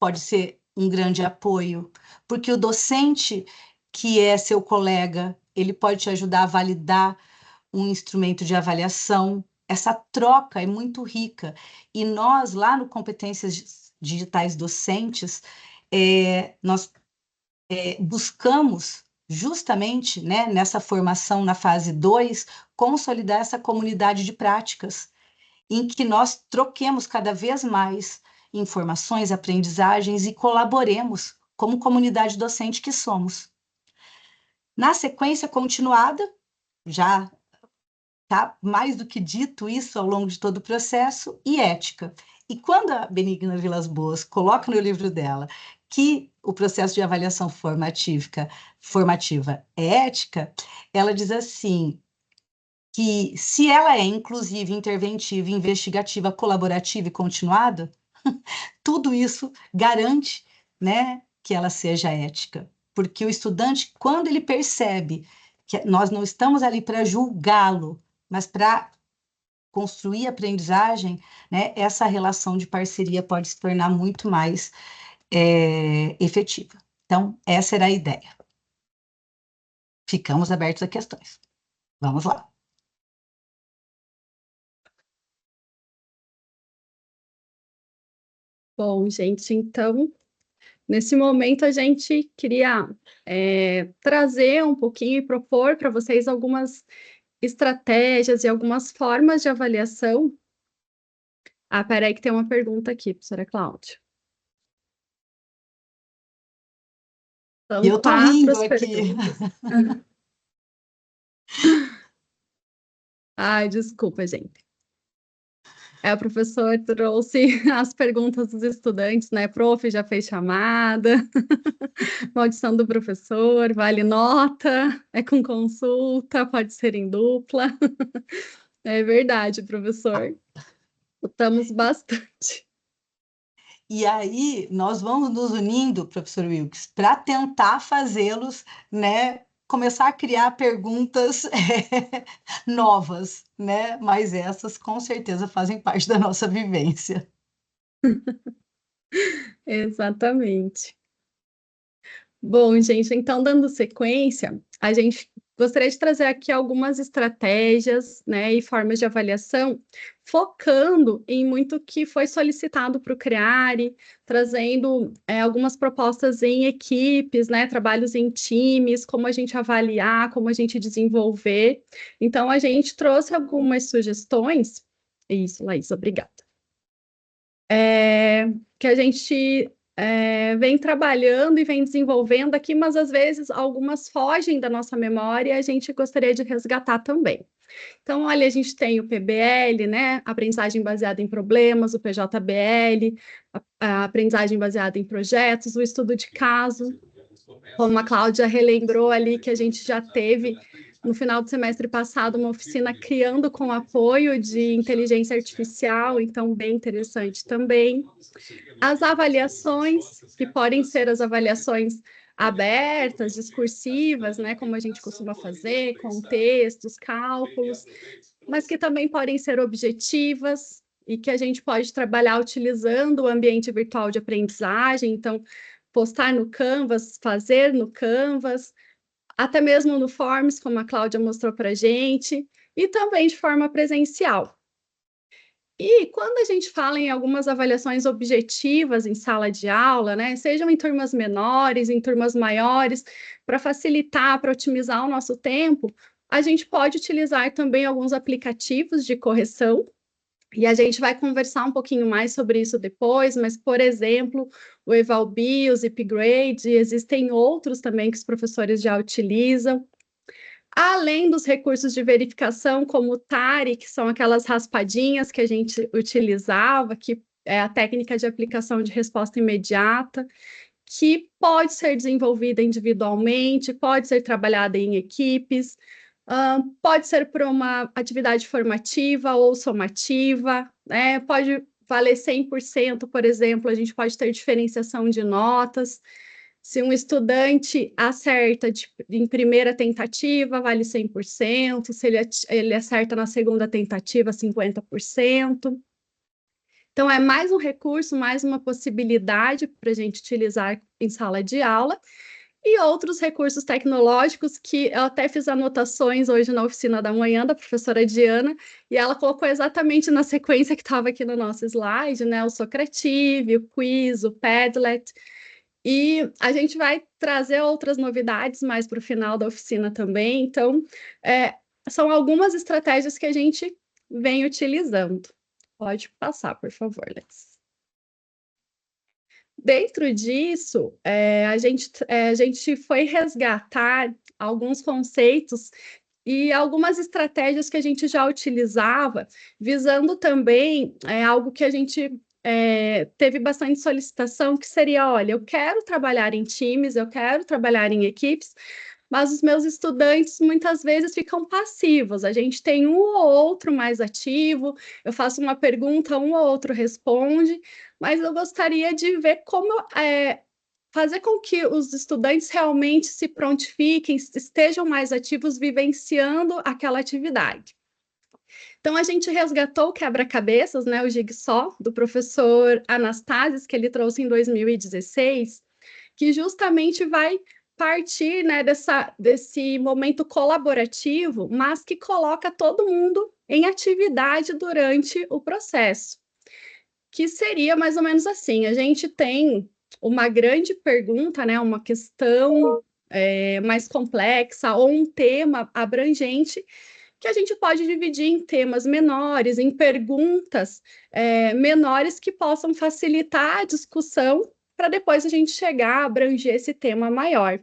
pode ser um grande apoio, porque o docente que é seu colega, ele pode te ajudar a validar um instrumento de avaliação. Essa troca é muito rica. E nós, lá no Competências Digitais Docentes, nós buscamos justamente, né, nessa formação na fase 2, consolidar essa comunidade de práticas, em que nós troquemos cada vez mais informações, aprendizagens e colaboremos como comunidade docente que somos. Na sequência continuada, já está mais do que dito isso ao longo de todo o processo, e ética. E quando a Benigna Vilas Boas coloca no livro dela que o processo de avaliação formativa é ética, ela diz assim, que se ela é inclusiva, interventiva, investigativa, colaborativa e continuada, tudo isso garante, né, que ela seja ética. Porque o estudante, quando ele percebe que nós não estamos ali para julgá-lo, mas para construir aprendizagem, né, essa relação de parceria pode se tornar muito mais efetiva. Então, essa era a ideia. Ficamos abertos a questões. Vamos lá. Bom, gente, então, nesse momento a gente queria trazer um pouquinho e propor para vocês algumas estratégias e algumas formas de avaliação. Ah, peraí que tem uma pergunta aqui, professora Cláudia. E eu estou rindo aqui. Ai, desculpa, gente. O professor trouxe as perguntas dos estudantes, né? Prof, já fez chamada, maldição do professor, vale nota, é com consulta, pode ser em dupla. É verdade, professor. Lutamos bastante. E aí, nós vamos nos unindo, professor Wilkes, para tentar fazê-los, né, começar a criar perguntas novas, né? Mas essas, com certeza, fazem parte da nossa vivência. Exatamente. Bom, gente, então, dando sequência, a gente gostaria de trazer aqui algumas estratégias, né, e formas de avaliação, focando em muito que foi solicitado para o CREARE, trazendo algumas propostas em equipes, né, trabalhos em times, como a gente avaliar, como a gente desenvolver. Então, a gente trouxe algumas sugestões. Isso, Laís, obrigada. Que a gente vem trabalhando e vem desenvolvendo aqui, mas às vezes algumas fogem da nossa memória e a gente gostaria de resgatar também. Então, olha, a gente tem o PBL, né? Aprendizagem baseada em problemas, o PJBL, a aprendizagem baseada em projetos, o estudo de caso, como a Cláudia relembrou ali que a gente já teve no final do semestre passado uma oficina criando com apoio de inteligência artificial, então bem interessante também. As avaliações, que podem ser as avaliações abertas, discursivas, né, como a gente costuma fazer, com textos, cálculos, mas que também podem ser objetivas e que a gente pode trabalhar utilizando o ambiente virtual de aprendizagem, então, postar no Canvas, fazer no Canvas, até mesmo no Forms, como a Cláudia mostrou para a gente, e também de forma presencial. E quando a gente fala em algumas avaliações objetivas em sala de aula, né, sejam em turmas menores, em turmas maiores, para facilitar, para otimizar o nosso tempo, a gente pode utilizar também alguns aplicativos de correção, e a gente vai conversar um pouquinho mais sobre isso depois, mas, por exemplo, o Evalbi, o Zipgrade, existem outros também que os professores já utilizam. Além dos recursos de verificação, como o TARI, que são aquelas raspadinhas que a gente utilizava, que é a técnica de aplicação de resposta imediata, que pode ser desenvolvida individualmente, pode ser trabalhada em equipes, pode ser por uma atividade formativa ou somativa, né? Pode valer 100%, por exemplo, a gente pode ter diferenciação de notas. Se um estudante acerta em primeira tentativa, vale 100%, se ele acerta na segunda tentativa, 50%. Então, é mais um recurso, mais uma possibilidade para a gente utilizar em sala de aula, e outros recursos tecnológicos que eu até fiz anotações hoje na oficina da manhã da professora Diana, e ela colocou exatamente na sequência que estava aqui no nosso slide, né? O Socrative, o Quiz, o Padlet, e a gente vai trazer outras novidades mais para o final da oficina também. Então, são algumas estratégias que a gente vem utilizando. Pode passar, por favor, Lex. Dentro disso, a gente foi resgatar alguns conceitos e algumas estratégias que a gente já utilizava, visando também algo que a gente teve bastante solicitação, que seria, olha, eu quero trabalhar em times, eu quero trabalhar em equipes, mas os meus estudantes muitas vezes ficam passivos. A gente tem um ou outro mais ativo, eu faço uma pergunta, um ou outro responde, mas eu gostaria de ver como fazer com que os estudantes realmente se prontifiquem, estejam mais ativos, vivenciando aquela atividade. Então, a gente resgatou o quebra-cabeças, né, o Jigsaw, do professor Anastasis, que ele trouxe em 2016, que justamente vai partir, né, desse momento colaborativo, mas que coloca todo mundo em atividade durante o processo. Que seria mais ou menos assim: a gente tem uma grande pergunta, né, uma questão mais complexa, ou um tema abrangente, que a gente pode dividir em temas menores, em perguntas menores que possam facilitar a discussão para depois a gente chegar a abranger esse tema maior.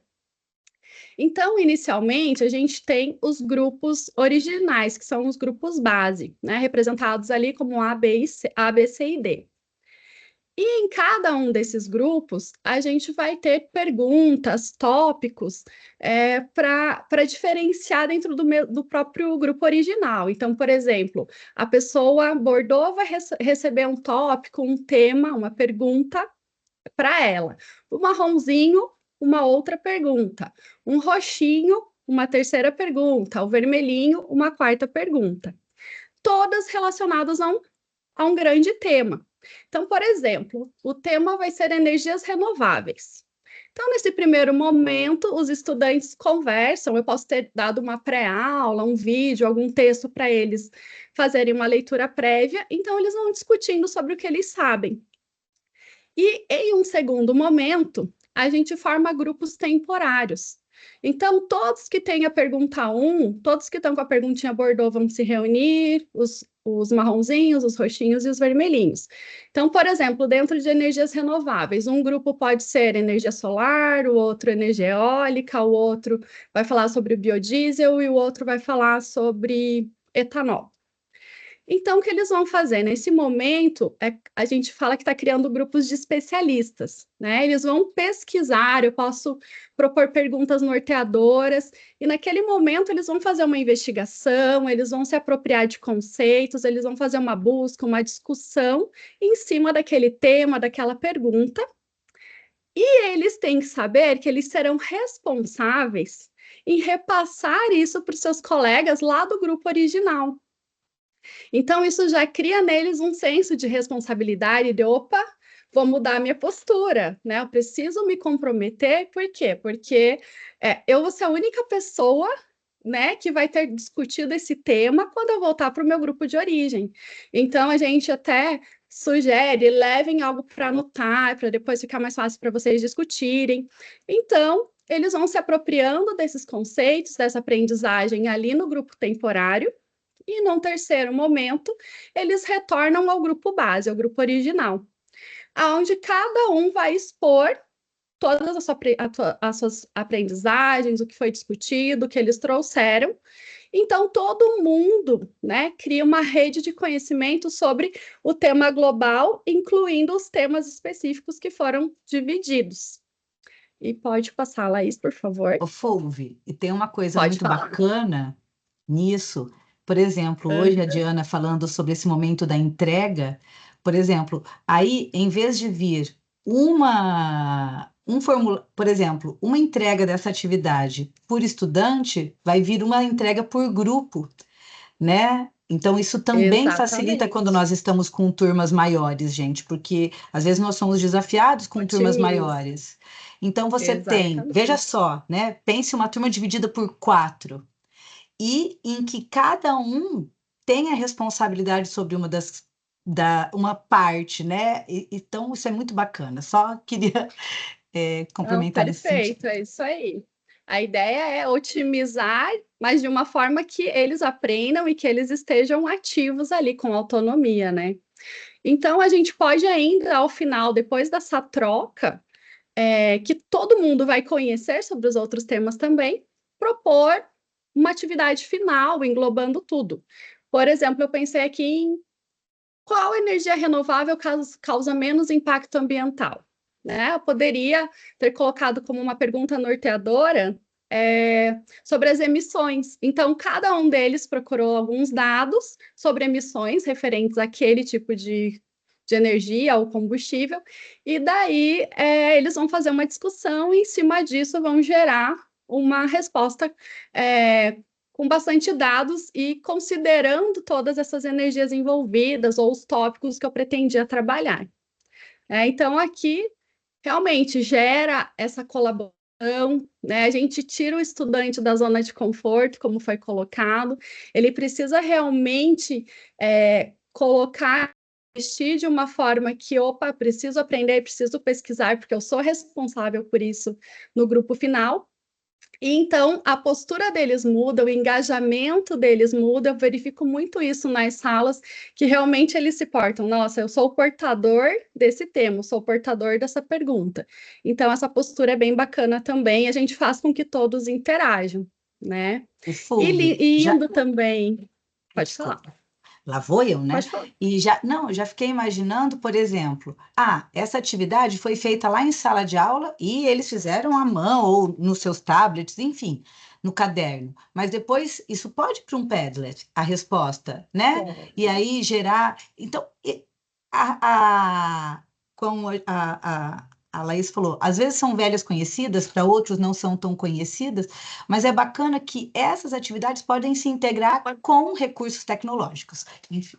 Então, inicialmente, a gente tem os grupos originais, que são os grupos base, né, representados ali como A, B, C e D. E em cada um desses grupos, a gente vai ter perguntas, tópicos, para diferenciar dentro do próprio grupo original. Então, por exemplo, a pessoa abordou, vai receber um tópico, um tema, uma pergunta para ela. O marronzinho, uma outra pergunta. Um roxinho, uma terceira pergunta. O vermelhinho, uma quarta pergunta. Todas relacionadas a um grande tema. Então, por exemplo, o tema vai ser energias renováveis. Então, nesse primeiro momento, os estudantes conversam, eu posso ter dado uma pré-aula, um vídeo, algum texto para eles fazerem uma leitura prévia, então eles vão discutindo sobre o que eles sabem. E, em um segundo momento, a gente forma grupos temporários. Então, todos que têm a pergunta 1, todos que estão com a perguntinha Bordeaux vão se reunir, os marronzinhos, os roxinhos e os vermelhinhos. Então, por exemplo, dentro de energias renováveis, um grupo pode ser energia solar, o outro energia eólica, o outro vai falar sobre o biodiesel e o outro vai falar sobre etanol. Então, o que eles vão fazer? Nesse momento, a gente fala que está criando grupos de especialistas, né? Eles vão pesquisar, eu posso propor perguntas norteadoras, e naquele momento eles vão fazer uma investigação, eles vão se apropriar de conceitos, eles vão fazer uma busca, uma discussão em cima daquele tema, daquela pergunta, e eles têm que saber que eles serão responsáveis em repassar isso para os seus colegas lá do grupo original. Então, isso já cria neles um senso de responsabilidade, de opa, vou mudar a minha postura, né? Eu preciso me comprometer, por quê? Porque eu vou ser a única pessoa, né, que vai ter discutido esse tema quando eu voltar para o meu grupo de origem. Então, a gente até sugere, levem algo para anotar, para depois ficar mais fácil para vocês discutirem. Então, eles vão se apropriando desses conceitos, dessa aprendizagem ali no grupo temporário, e num terceiro momento, eles retornam ao grupo base, ao grupo original, onde cada um vai expor todas as suas aprendizagens, o que foi discutido, o que eles trouxeram. Então, todo mundo, né, cria uma rede de conhecimento sobre o tema global, incluindo os temas específicos que foram divididos. E pode passar, Laís, por favor. Ô, Fulvi, e tem uma coisa Pode muito falar. bacana nisso. Por exemplo, hoje a Diana falando sobre esse momento da entrega, por exemplo, aí em vez de vir por exemplo, uma entrega dessa atividade por estudante, vai vir uma entrega por grupo, né? Então, isso também facilita quando nós estamos com turmas maiores, gente, porque às vezes nós somos desafiados com turmas maiores. Então, você tem, veja só, né? Pense uma turma dividida por 4. E em que cada um tem a responsabilidade sobre uma parte, né? Então, isso é muito bacana. Só queria complementar nesse sentido. Perfeito, é isso aí. A ideia é otimizar, mas de uma forma que eles aprendam e que eles estejam ativos ali, com autonomia, né? Então, a gente pode ainda, ao final, depois dessa troca, que todo mundo vai conhecer sobre os outros temas também, propor uma atividade final, englobando tudo. Por exemplo, eu pensei aqui em qual energia renovável causa menos impacto ambiental, né? Eu poderia ter colocado como uma pergunta norteadora sobre as emissões. Então, cada um deles procurou alguns dados sobre emissões referentes àquele tipo de energia ou combustível, e daí eles vão fazer uma discussão e, em cima disso, vão gerar uma resposta com bastante dados e considerando todas essas energias envolvidas ou os tópicos que eu pretendia trabalhar. Então, aqui, realmente, gera essa colaboração, né? A gente tira o estudante da zona de conforto, como foi colocado, ele precisa realmente colocar, investir de uma forma que, opa, preciso aprender, preciso pesquisar, porque eu sou responsável por isso no grupo final. E então a postura deles muda, o engajamento deles muda. Eu verifico muito isso nas salas, que realmente eles se portam. Nossa, eu sou o portador desse tema, sou o portador dessa pergunta. Então essa postura é bem bacana também. A gente faz com que todos interajam, né? Fulvio, E indo também. Pode desculpa. falar. Lá vou eu, né? Pode falar. E já fiquei imaginando, por exemplo, essa atividade foi feita lá em sala de aula e eles fizeram à mão ou nos seus tablets, enfim, no caderno. Mas depois isso pode ir para um Padlet, a resposta, né? E aí gerar. Então, como a Laís falou, às vezes são velhas conhecidas, para outros não são tão conhecidas, mas é bacana que essas atividades podem se integrar com recursos tecnológicos. Enfim.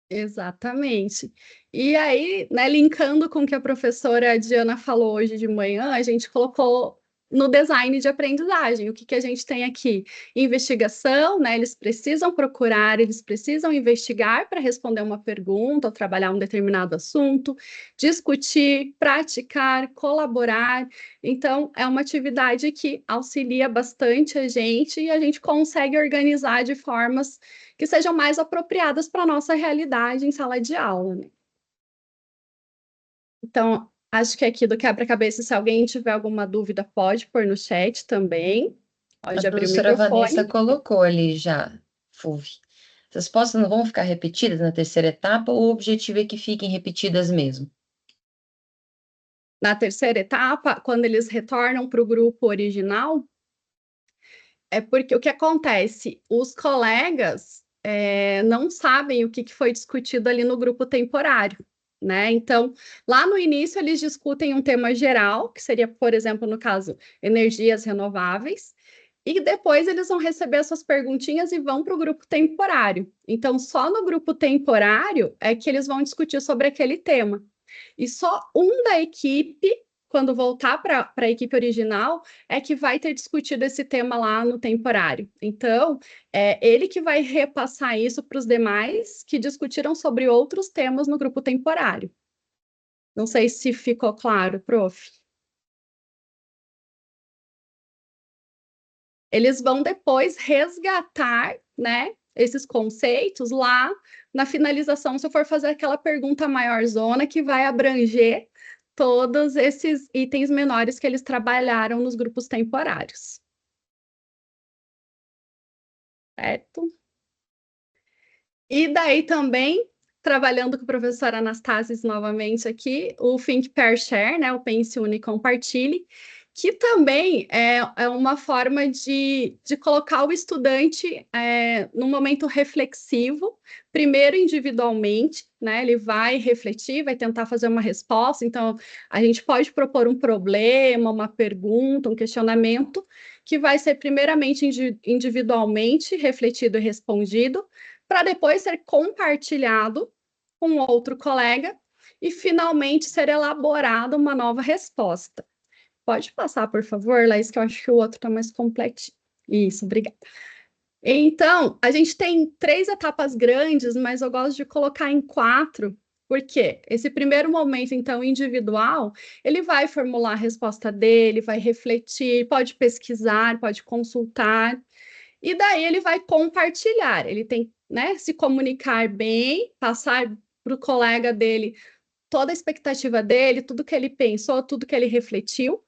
Exatamente. E aí, né, linkando com o que a professora Diana falou hoje de manhã, a gente colocou no design de aprendizagem. O que que a gente tem aqui? Investigação, né? Eles precisam procurar, eles precisam investigar para responder uma pergunta ou trabalhar um determinado assunto, discutir, praticar, colaborar. Então, é uma atividade que auxilia bastante a gente e a gente consegue organizar de formas que sejam mais apropriadas para a nossa realidade em sala de aula, né? Então, acho que aqui do quebra-cabeça, se alguém tiver alguma dúvida, pode pôr no chat também. Pode A abrir o professora microfone. Vanessa colocou ali já, Fulvio. As respostas não vão ficar repetidas na terceira etapa, ou o objetivo é que fiquem repetidas mesmo? Na terceira etapa, quando eles retornam para o grupo original, é porque o que acontece? Os colegas não sabem o que foi discutido ali no grupo temporário, né? Então, lá no início, eles discutem um tema geral, que seria, por exemplo, no caso, energias renováveis, e depois eles vão receber essas perguntinhas e vão para o grupo temporário. Então, só no grupo temporário é que eles vão discutir sobre aquele tema. E só um da equipe, quando voltar para a equipe original, é que vai ter discutido esse tema lá no temporário. Então, é ele que vai repassar isso para os demais que discutiram sobre outros temas no grupo temporário. Não sei se ficou claro, prof. Eles vão depois resgatar, né, esses conceitos lá na finalização, se eu for fazer aquela pergunta maior zona que vai abranger todos esses itens menores que eles trabalharam nos grupos temporários. Certo? E daí também, trabalhando com o professor Anastasis novamente aqui, o Think, Pair, Share, né, o Pense, Une e Compartilhe, que também é uma forma de colocar o estudante num momento reflexivo, primeiro individualmente, né? Ele vai refletir, vai tentar fazer uma resposta, então a gente pode propor um problema, uma pergunta, um questionamento, que vai ser primeiramente individualmente refletido e respondido, para depois ser compartilhado com outro colega e finalmente ser elaborada uma nova resposta. Pode passar, por favor, Laís, que eu acho que o outro está mais completo. Isso, obrigada. Então, a gente tem 3 etapas grandes, mas eu gosto de colocar em 4, porque esse primeiro momento, então, individual, ele vai formular a resposta dele, vai refletir, pode pesquisar, pode consultar, e daí ele vai compartilhar, ele tem, né, se comunicar bem, passar para o colega dele toda a expectativa dele, tudo que ele pensou, tudo que ele refletiu,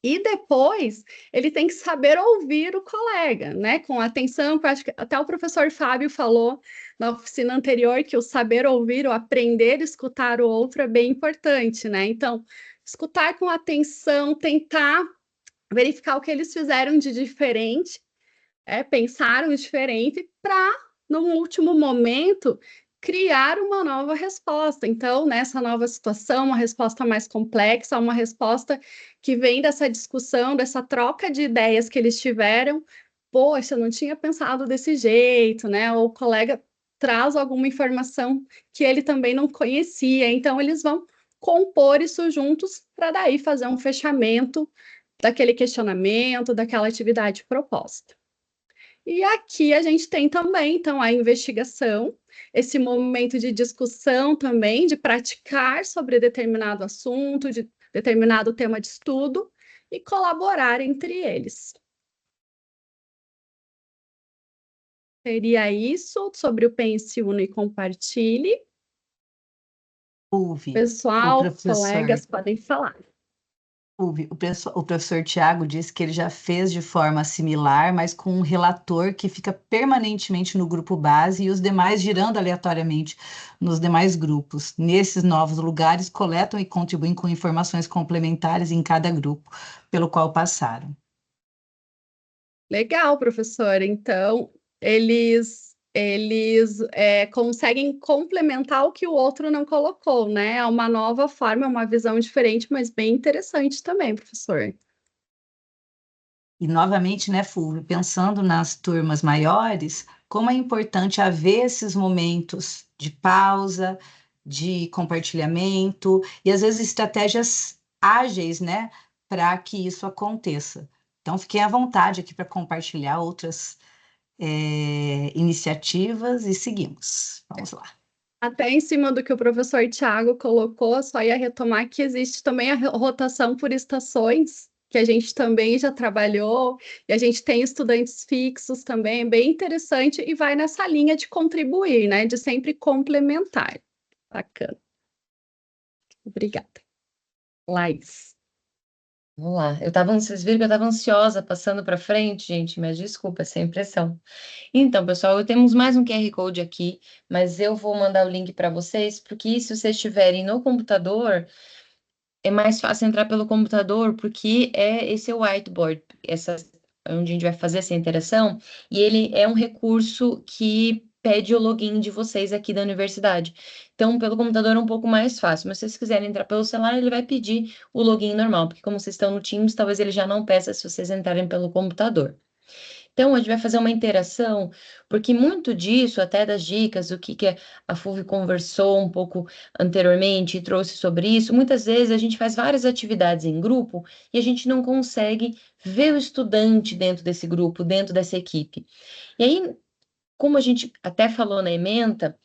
e depois ele tem que saber ouvir o colega, né? Com atenção, que eu acho que até o professor Fábio falou na oficina anterior que o saber ouvir, o aprender a escutar o outro é bem importante, né? Então, escutar com atenção, tentar verificar o que eles fizeram de diferente, pensaram diferente, para, no último momento, criar uma nova resposta. Então, nessa nova situação, uma resposta mais complexa, uma resposta que vem dessa discussão, dessa troca de ideias que eles tiveram. Poxa, eu não tinha pensado desse jeito, né? Ou o colega traz alguma informação que ele também não conhecia. Então, eles vão compor isso juntos para daí fazer um fechamento daquele questionamento, daquela atividade proposta. E aqui a gente tem também, então, a investigação, esse momento de discussão também, de praticar sobre determinado assunto, de determinado tema de estudo, e colaborar entre eles. Seria isso sobre o Pense, Una e Compartilhe. Pessoal, colegas, podem falar. O professor Tiago disse que ele já fez de forma similar, mas com um relator que fica permanentemente no grupo base e os demais girando aleatoriamente nos demais grupos. Nesses novos lugares, coletam e contribuem com informações complementares em cada grupo pelo qual passaram. Legal, professora. Então, eles conseguem complementar o que o outro não colocou, né? É uma nova forma, uma visão diferente, mas bem interessante também, professor. E, novamente, né, Fulvio, pensando nas turmas maiores, como é importante haver esses momentos de pausa, de compartilhamento, e às vezes estratégias ágeis, né, para que isso aconteça. Então, fiquem à vontade aqui para compartilhar outras iniciativas e seguimos. Vamos lá. Até em cima do que o professor Tiago colocou, só ia retomar que existe também a rotação por estações, que a gente também já trabalhou, e a gente tem estudantes fixos também, bem interessante, e vai nessa linha de contribuir, né? De sempre complementar. Bacana. Obrigada. Laís. Vamos lá. Vocês viram que eu estava ansiosa passando para frente, gente, mas desculpa, sem impressão. Então, pessoal, temos mais um QR Code aqui, mas eu vou mandar o link para vocês, porque se vocês estiverem no computador, é mais fácil entrar pelo computador, porque esse é o whiteboard, onde a gente vai fazer essa interação, e ele é um recurso que pede o login de vocês aqui da universidade. Então, pelo computador é um pouco mais fácil, mas se vocês quiserem entrar pelo celular, ele vai pedir o login normal, porque como vocês estão no Teams, talvez ele já não peça se vocês entrarem pelo computador. Então, a gente vai fazer uma interação, porque muito disso, até das dicas, o que a Fulvio conversou um pouco anteriormente e trouxe sobre isso, muitas vezes a gente faz várias atividades em grupo e a gente não consegue ver o estudante dentro desse grupo, dentro dessa equipe. E aí, como a gente até falou na ementa,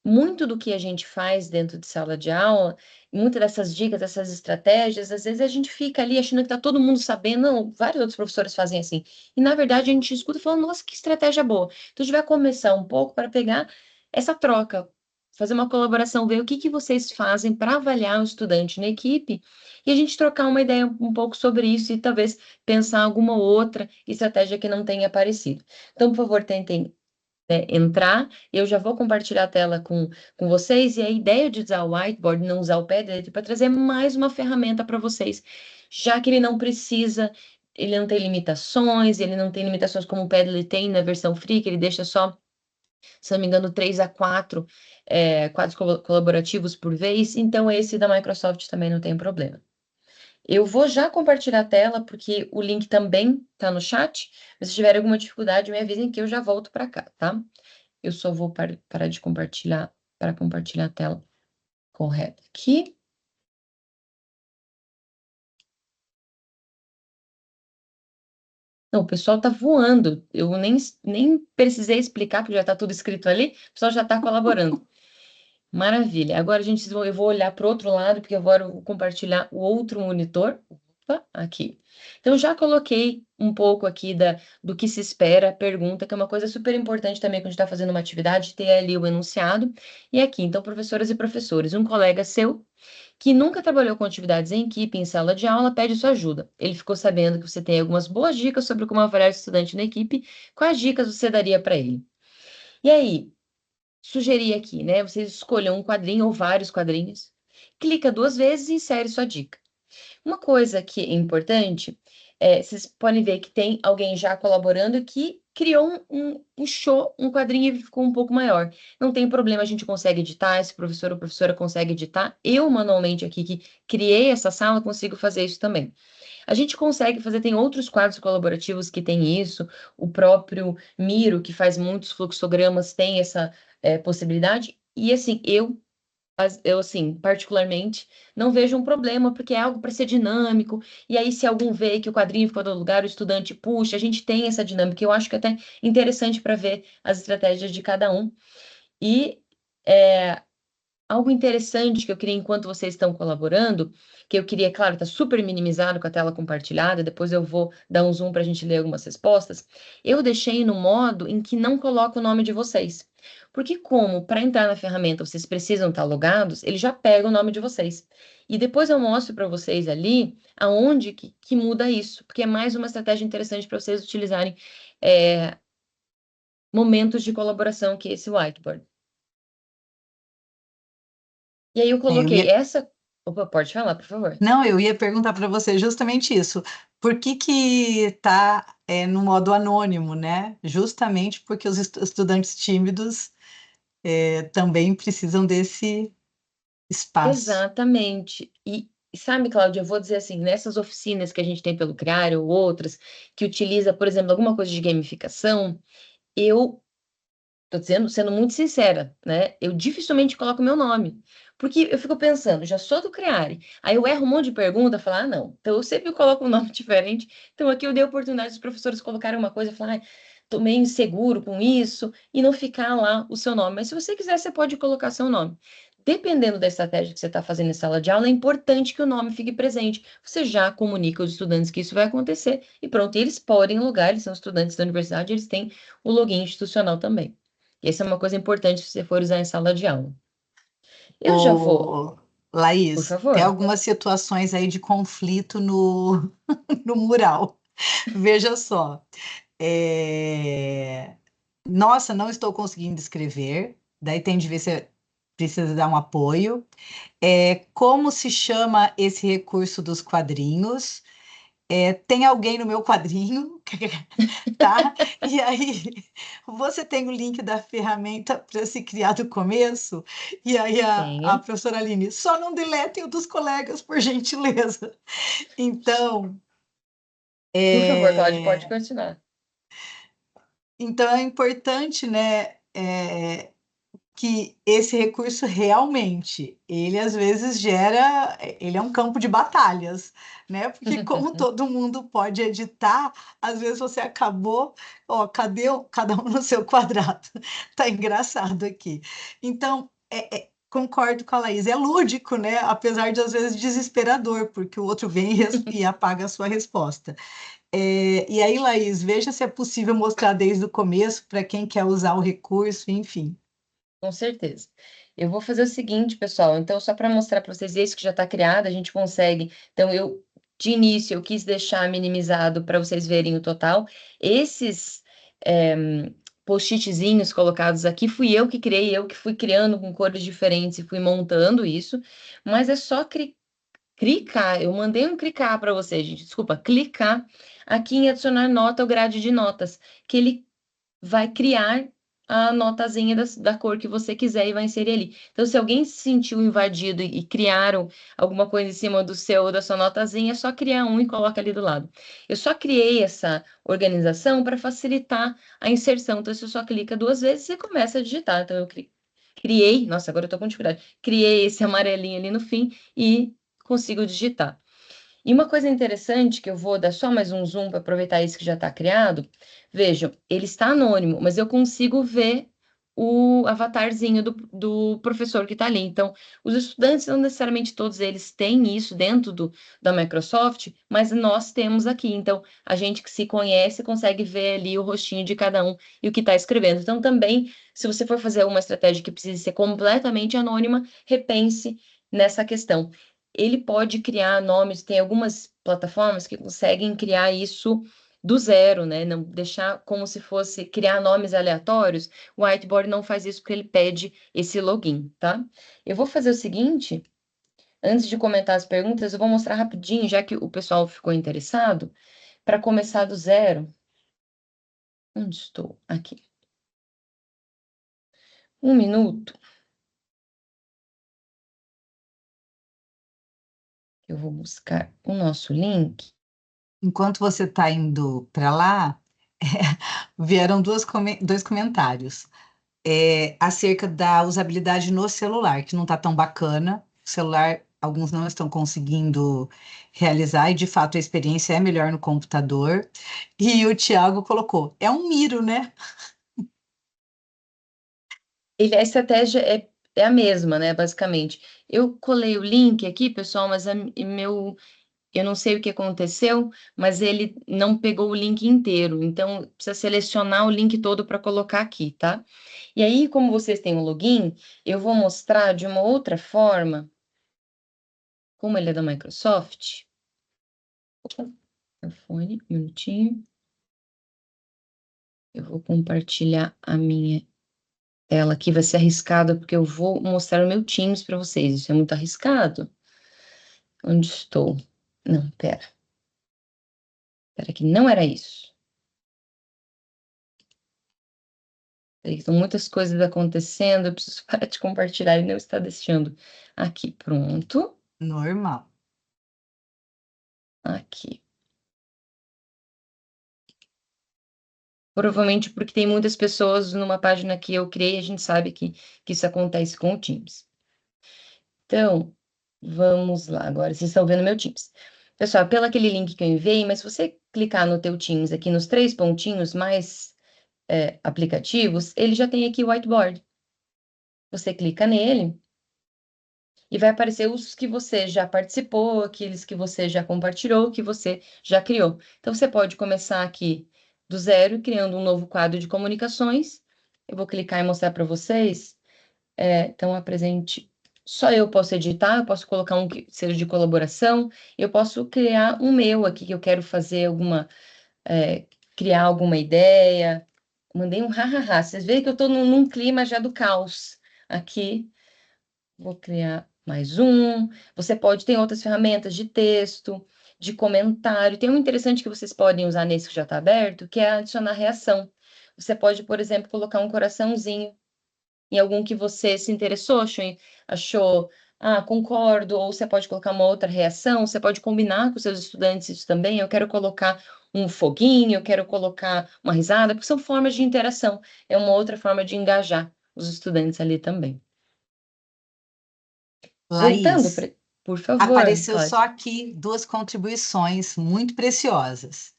muito do que a gente faz dentro de sala de aula, muitas dessas dicas, dessas estratégias, às vezes a gente fica ali achando que está todo mundo sabendo, não, vários outros professores fazem assim, e na verdade a gente escuta falando, nossa, que estratégia boa. Então a gente vai começar um pouco para pegar essa troca, fazer uma colaboração, ver o que vocês fazem para avaliar o estudante na equipe, e a gente trocar uma ideia um pouco sobre isso e talvez pensar alguma outra estratégia que não tenha aparecido. Então, por favor, tentem entrar, eu já vou compartilhar a tela com vocês, e a ideia de usar o whiteboard, não usar o Padlet, para trazer mais uma ferramenta para vocês, já que ele não não tem limitações como o Padlet tem na versão free, que ele deixa só, se não me engano, 3 a 4 quadros colaborativos por vez, então esse da Microsoft também não tem problema. Eu vou já compartilhar a tela, porque o link também está no chat. Mas se tiver alguma dificuldade, me avisem que eu já volto para cá, tá? Eu só vou parar de compartilhar para compartilhar a tela correta aqui. Não, o pessoal está voando. Eu nem precisei explicar, porque já está tudo escrito ali. O pessoal já está colaborando. Maravilha. Agora, eu vou olhar para o outro lado, porque agora eu vou compartilhar o outro monitor. Opa, aqui. Então, já coloquei um pouco aqui do que se espera, a pergunta, que é uma coisa super importante também quando a gente está fazendo uma atividade, ter ali o enunciado. E aqui, então, professoras e professores, um colega seu que nunca trabalhou com atividades em equipe, em sala de aula, pede sua ajuda. Ele ficou sabendo que você tem algumas boas dicas sobre como avaliar o estudante na equipe. Quais dicas você daria para ele? E aí, sugeri aqui, né? Vocês escolham um quadrinho ou vários quadrinhos, clica 2 vezes e insere sua dica. Uma coisa que é importante, vocês podem ver que tem alguém já colaborando que criou puxou um quadrinho e ficou um pouco maior. Não tem problema, a gente consegue editar, esse professor ou professora consegue editar. Eu, manualmente, aqui, que criei essa sala, consigo fazer isso também. A gente consegue fazer, tem outros quadros colaborativos que tem isso, o próprio Miro, que faz muitos fluxogramas, tem essa possibilidade, e assim, eu, assim, particularmente, não vejo um problema, porque é algo para ser dinâmico, e aí se algum vê que o quadrinho ficou no lugar, o estudante puxa, a gente tem essa dinâmica, eu acho que é até interessante para ver as estratégias de cada um, e algo interessante que eu queria, enquanto vocês estão colaborando, que eu queria, claro, tá super minimizado com a tela compartilhada, depois eu vou dar um zoom para a gente ler algumas respostas. Eu deixei no modo em que não coloca o nome de vocês. Porque como, para entrar na ferramenta, vocês precisam estar logados, ele já pega o nome de vocês. E depois eu mostro para vocês ali aonde que muda isso, porque é mais uma estratégia interessante para vocês utilizarem momentos de colaboração, que é esse whiteboard. E aí eu coloquei essa... Opa, pode falar, por favor. Não, eu ia perguntar para você justamente isso. Por que está no modo anônimo, né? Justamente porque os estudantes tímidos também precisam desse espaço. Exatamente. E sabe, Cláudia, eu vou dizer assim, nessas oficinas que a gente tem pelo CRAR ou outras, que utiliza, por exemplo, alguma coisa de gamificação, eu tô dizendo, sendo muito sincera, né? Eu dificilmente coloco meu nome. Porque eu fico pensando, já sou do CREARE, aí eu erro um monte de pergunta, falar, ah, não. Então eu sempre coloco um nome diferente. Então aqui eu dei a oportunidade dos professores colocarem uma coisa e falar, ah, tô meio inseguro com isso, e não ficar lá o seu nome. Mas se você quiser, você pode colocar seu nome. Dependendo da estratégia que você está fazendo em sala de aula, é importante que o nome fique presente. Você já comunica aos estudantes que isso vai acontecer, e pronto, eles podem logar, eles são estudantes da universidade, eles têm o login institucional também. Essa é uma coisa importante se você for usar em sala de aula. Eu já vou. Por Laís, favor. tem algumas situações aí de conflito no, no mural. Veja só. Nossa, não estou conseguindo escrever. Daí tem de ver se precisa dar um apoio. Como se chama esse recurso dos quadrinhos? Tem alguém no meu quadrinho, tá? E aí você tem o link da ferramenta para se criar do começo, e aí a professora Aline, só não deletem o dos colegas, por gentileza. Então... Por favor, Cláudia, pode continuar. Então é importante, né, que esse recurso realmente, ele às vezes ele é um campo de batalhas, né? Porque como todo mundo pode editar, às vezes você acabou, cadê cada um no seu quadrado? Tá engraçado aqui. Então, concordo com a Laís, é lúdico, né? Apesar de às vezes desesperador, porque o outro vem e apaga a sua resposta. E aí, Laís, veja se é possível mostrar desde o começo para quem quer usar o recurso, enfim. Com certeza. Eu vou fazer o seguinte, pessoal. Então, só para mostrar para vocês, esse que já está criado, a gente consegue. Então, de início, eu quis deixar minimizado para vocês verem o total. Esses post-itzinhos colocados aqui, fui eu que criei, eu que fui criando com cores diferentes e fui montando isso. Mas é só clicar. Eu mandei um clicar para vocês, gente. Desculpa, clicar aqui em adicionar nota ao grade de notas, que ele vai criar a notazinha da cor que você quiser e vai inserir ali. Então, se alguém se sentiu invadido e criaram alguma coisa em cima do seu ou da sua notazinha, é só criar um e coloca ali do lado. Eu só criei essa organização para facilitar a inserção. Então, você só clica 2 vezes e começa a digitar. Então, eu criei, nossa, agora eu tô com dificuldade. Criei esse amarelinho ali no fim e consigo digitar. E uma coisa interessante, que eu vou dar só mais um zoom para aproveitar isso que já está criado. Vejam, ele está anônimo, mas eu consigo ver o avatarzinho do professor que está ali. Então, os estudantes, não necessariamente todos eles têm isso dentro da Microsoft, mas nós temos aqui. Então, a gente que se conhece consegue ver ali o rostinho de cada um e o que está escrevendo. Então, também, se você for fazer uma estratégia que precise ser completamente anônima, repense nessa questão. Ele pode criar nomes, tem algumas plataformas que conseguem criar isso do zero, né? Não deixar como se fosse criar nomes aleatórios. O Whiteboard não faz isso porque ele pede esse login, tá? Eu vou fazer o seguinte, antes de comentar as perguntas, eu vou mostrar rapidinho, já que o pessoal ficou interessado, para começar do zero. Onde estou? Aqui. 1 minuto. Eu vou buscar o nosso link. Enquanto você está indo para lá, vieram dois comentários acerca da usabilidade no celular, que não está tão bacana. O celular, alguns não estão conseguindo realizar, e de fato a experiência é melhor no computador. E o Thiago colocou, é um Miro, né? A estratégia é a mesma, né, basicamente. Eu colei o link aqui, pessoal, mas eu não sei o que aconteceu, mas ele não pegou o link inteiro, então precisa selecionar o link todo para colocar aqui, tá? E aí, como vocês têm um login, eu vou mostrar de uma outra forma, como ele é da Microsoft. Opa, microfone, um minutinho. Eu vou compartilhar a minha tela aqui, vai ser arriscado, porque eu vou mostrar o meu Teams para vocês, isso é muito arriscado. Onde estou? Não, pera. Pera que não era isso. Estão muitas coisas acontecendo, eu preciso parar de compartilhar e não está deixando. Aqui, pronto. Normal. Aqui. Provavelmente porque tem muitas pessoas numa página que eu criei, a gente sabe que isso acontece com o Teams. Então, vamos lá. Agora, vocês estão vendo meu Teams. Pessoal, pelo aquele link que eu enviei, mas se você clicar no teu Teams aqui nos 3 pontinhos mais aplicativos, ele já tem aqui o whiteboard. Você clica nele e vai aparecer os que você já participou, aqueles que você já compartilhou, que você já criou. Então, você pode começar aqui do zero, criando um novo quadro de comunicações. Eu vou clicar e mostrar para vocês. Então, apresente. Só eu posso editar, eu posso colocar um que seja de colaboração, eu posso criar um meu aqui, que eu quero fazer criar alguma ideia. Mandei um hahaha. Vocês veem que eu estou num clima já do caos aqui. Vou criar mais um. Você pode ter outras ferramentas de texto, de comentário. Tem um interessante que vocês podem usar nesse que já está aberto, que é adicionar reação. Você pode, por exemplo, colocar um coraçãozinho em algum que você se interessou, achou, concordo, ou você pode colocar uma outra reação, você pode combinar com seus estudantes isso também. Eu quero colocar um foguinho, eu quero colocar uma risada, porque são formas de interação. É uma outra forma de engajar os estudantes ali também. Voltando, Laís, por favor, apareceu Cláudia. só aqui 2 contribuições muito preciosas.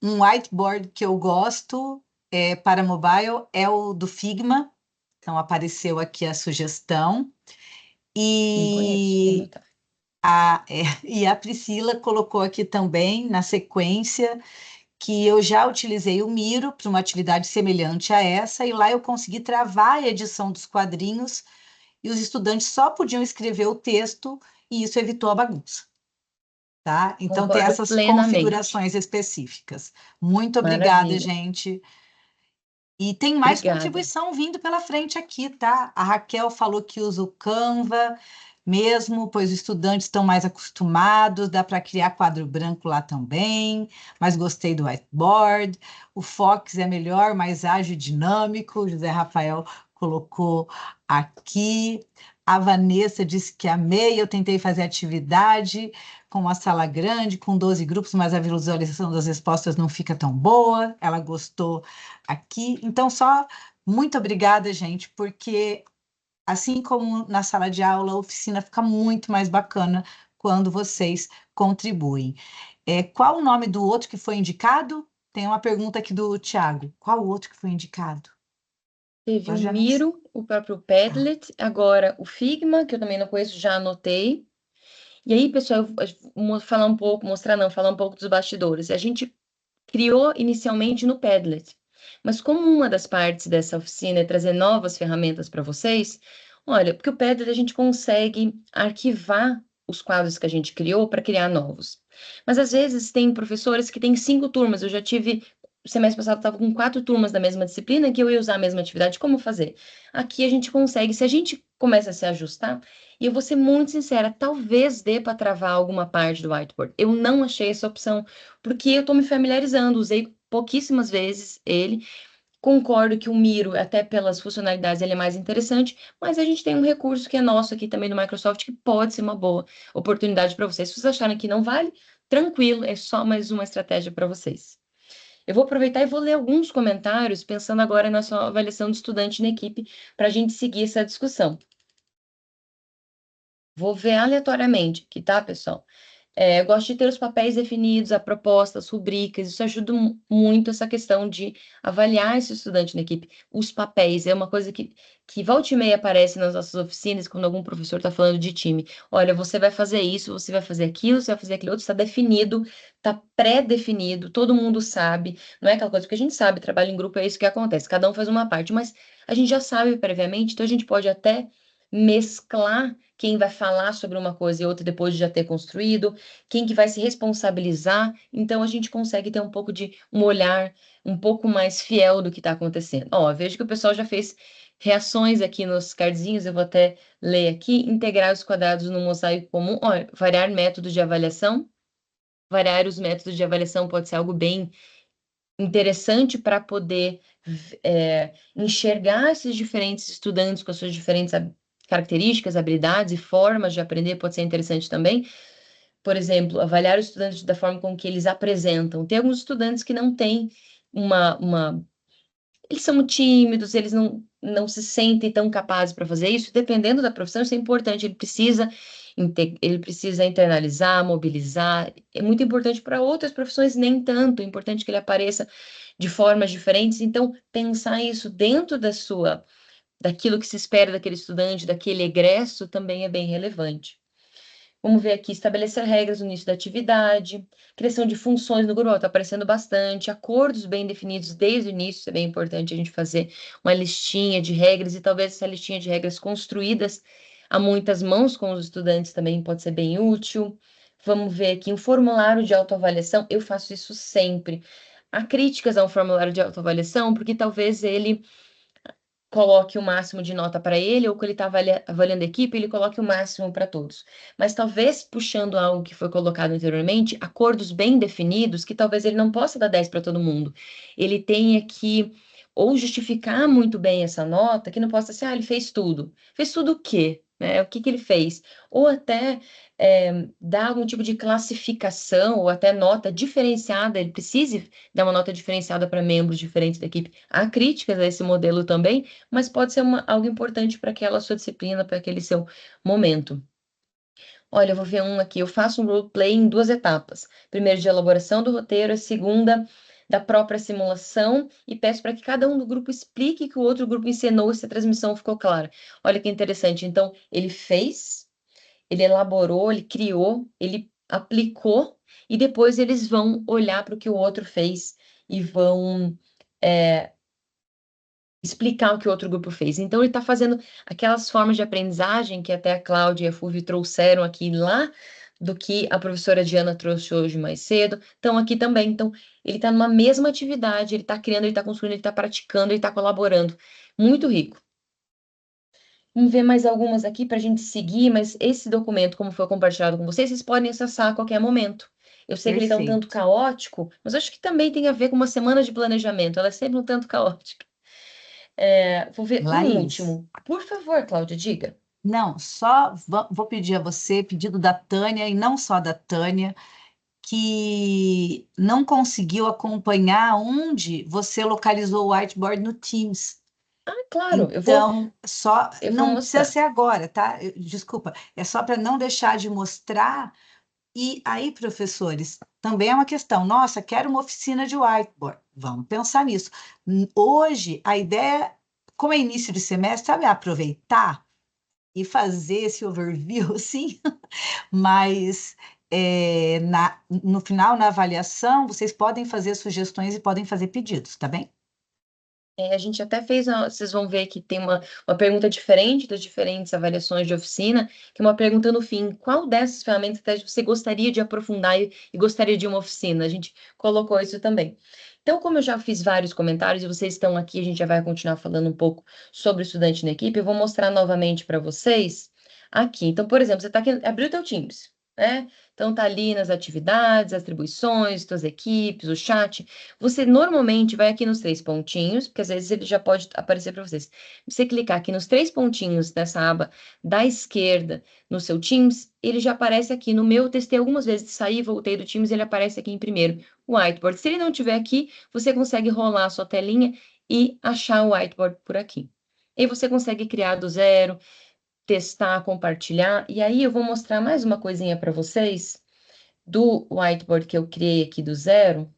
Um whiteboard que eu gosto para mobile é o do Figma, então apareceu aqui a sugestão. Não conheço, vou anotar. E a Priscila colocou aqui também, na sequência, que eu já utilizei o Miro para uma atividade semelhante a essa, e lá eu consegui travar a edição dos quadrinhos, e os estudantes só podiam escrever o texto, e isso evitou a bagunça. Tá? Então, tem Concordo essas plenamente. configurações específicas. Muito obrigada, Maravilha. gente. E tem mais Obrigada. contribuição vindo pela frente aqui, tá? A Raquel falou que usa o Canva mesmo, pois os estudantes estão mais acostumados, dá para criar quadro branco lá também, mas gostei do whiteboard. O Fox é melhor, mais ágil e dinâmico, o José Rafael colocou aqui. A Vanessa disse que amei, eu tentei fazer atividade com uma sala grande, com 12 grupos, mas a visualização das respostas não fica tão boa. Ela gostou aqui. Então, só muito obrigada, gente, porque assim como na sala de aula, a oficina fica muito mais bacana quando vocês contribuem. Qual o nome do outro que foi indicado? Tem uma pergunta aqui do Tiago. Qual o outro que foi indicado? Teve o Miro, o próprio Padlet, agora o Figma, que eu também não conheço, já anotei. E aí, pessoal, eu vou falar um pouco, falar um pouco dos bastidores. A gente criou inicialmente no Padlet, mas como uma das partes dessa oficina é trazer novas ferramentas para vocês, olha, porque o Padlet a gente consegue arquivar os quadros que a gente criou para criar novos. Mas às vezes tem professores que têm 5 turmas, eu já tive. O semestre passado estava com 4 turmas da mesma disciplina que eu ia usar a mesma atividade. Como fazer? Aqui a gente consegue, se a gente começa a se ajustar, e eu vou ser muito sincera, talvez dê para travar alguma parte do whiteboard. Eu não achei essa opção, porque eu estou me familiarizando, usei pouquíssimas vezes ele. Concordo que o Miro, até pelas funcionalidades, ele é mais interessante, mas a gente tem um recurso que é nosso aqui também do Microsoft, que pode ser uma boa oportunidade para vocês. Se vocês acharem que não vale, tranquilo, é só mais uma estratégia para vocês. Eu vou aproveitar e vou ler alguns comentários, pensando agora na sua avaliação de estudante na equipe, para a gente seguir essa discussão. Vou ver aleatoriamente aqui, tá, pessoal? Eu gosto de ter os papéis definidos, a proposta, as rubricas, isso ajuda muito essa questão de avaliar esse estudante na equipe. Os papéis é uma coisa que volta e meia aparece nas nossas oficinas, quando algum professor está falando de time. Olha, você vai fazer isso, você vai fazer aquilo, você vai fazer aquilo outro, está definido, está pré-definido, todo mundo sabe. Não é aquela coisa que a gente sabe, trabalho em grupo é isso que acontece, cada um faz uma parte, mas a gente já sabe previamente, então a gente pode até mesclar quem vai falar sobre uma coisa e outra depois de já ter construído, quem que vai se responsabilizar, então a gente consegue ter um pouco de um olhar um pouco mais fiel do que está acontecendo. Ó, vejo que o pessoal já fez reações aqui nos cardzinhos, eu vou até ler aqui, integrar os quadrados no mosaico comum, ó, variar métodos de avaliação, variar os métodos de avaliação pode ser algo bem interessante para poder enxergar esses diferentes estudantes com as suas diferentes características, habilidades e formas de aprender, pode ser interessante também. Por exemplo, avaliar os estudantes da forma com que eles apresentam. Tem alguns estudantes que não têm eles são tímidos, eles não se sentem tão capazes para fazer isso. Dependendo da profissão, isso é importante. Ele precisa internalizar, mobilizar. É muito importante para outras profissões, nem tanto. É importante que ele apareça de formas diferentes. Então, pensar isso dentro daquilo que se espera daquele estudante, daquele egresso, também é bem relevante. Vamos ver aqui, estabelecer regras no início da atividade, criação de funções no grupo, está aparecendo bastante, acordos bem definidos desde o início, é bem importante a gente fazer uma listinha de regras, e talvez essa listinha de regras construídas a muitas mãos com os estudantes também pode ser bem útil. Vamos ver aqui, um formulário de autoavaliação, eu faço isso sempre. Há críticas a um formulário de autoavaliação, porque talvez ele coloque o máximo de nota para ele, ou que ele está avaliando a equipe, ele coloque o máximo para todos. Mas talvez, puxando algo que foi colocado anteriormente, acordos bem definidos, que talvez ele não possa dar 10 para todo mundo. Ele tenha que ou justificar muito bem essa nota, que não possa ser, ele fez tudo. Fez tudo o quê? O que ele fez? Ou até dar algum tipo de classificação, ou até nota diferenciada, ele precise dar uma nota diferenciada para membros diferentes da equipe. Há críticas a esse modelo também, mas pode ser algo importante para aquela sua disciplina, para aquele seu momento. Olha, eu vou ver um aqui. Eu faço um roleplay em 2 etapas. Primeiro de elaboração do roteiro, a segunda da própria simulação, e peço para que cada um do grupo explique que o outro grupo encenou se a transmissão ficou clara. Olha que interessante. Então, ele fez, ele elaborou, ele criou, ele aplicou, e depois eles vão olhar para o que o outro fez e vão explicar o que o outro grupo fez. Então, ele está fazendo aquelas formas de aprendizagem que até a Cláudia e a Fulvio trouxeram aqui lá, do que a professora Diana trouxe hoje mais cedo, estão aqui também. Então, ele está numa mesma atividade, ele está criando, ele está construindo, ele está praticando, ele está colaborando. Muito rico. Vamos ver mais algumas aqui para a gente seguir, mas esse documento, como foi compartilhado com vocês, vocês podem acessar a qualquer momento. Eu sei que ele está um tanto caótico, mas acho que também tem a ver com uma semana de planejamento, ela é sempre um tanto caótica. Vou ver Laís. um último. Por favor, Cláudia, diga. Não, só vou pedir a você, pedido da Tânia, e não só da Tânia, que não conseguiu acompanhar onde você localizou o whiteboard no Teams. Claro, então, não mostrar. precisa ser agora, tá? Desculpa, é só para não deixar de mostrar. E aí, professores, também é uma questão. Nossa, quero uma oficina de whiteboard. Vamos pensar nisso. Hoje, a ideia, como é início de semestre, sabe, aproveitar e fazer esse overview, sim, mas no final, na avaliação, vocês podem fazer sugestões e podem fazer pedidos, tá bem? A gente até fez, vocês vão ver que tem uma pergunta diferente das diferentes avaliações de oficina, que é uma pergunta no fim, qual dessas ferramentas você gostaria de aprofundar e gostaria de uma oficina? A gente colocou isso também. Então, como eu já fiz vários comentários e vocês estão aqui, a gente já vai continuar falando um pouco sobre o estudante na equipe, eu vou mostrar novamente para vocês aqui. Então, por exemplo, você está aqui, abriu o teu Teams, né? Então, tá ali nas atividades, atribuições, suas equipes, o chat. Você normalmente vai aqui nos 3 pontinhos, porque às vezes ele já pode aparecer para vocês. Você clicar aqui nos 3 pontinhos nessa aba da esquerda no seu Teams, ele já aparece aqui. No meu, eu testei algumas vezes, saí, voltei do Teams, ele aparece aqui em primeiro, o whiteboard. Se ele não tiver aqui, você consegue rolar a sua telinha e achar o whiteboard por aqui. E você consegue criar do zero, testar, compartilhar. E aí eu vou mostrar mais uma coisinha para vocês, do whiteboard que eu criei aqui do zero.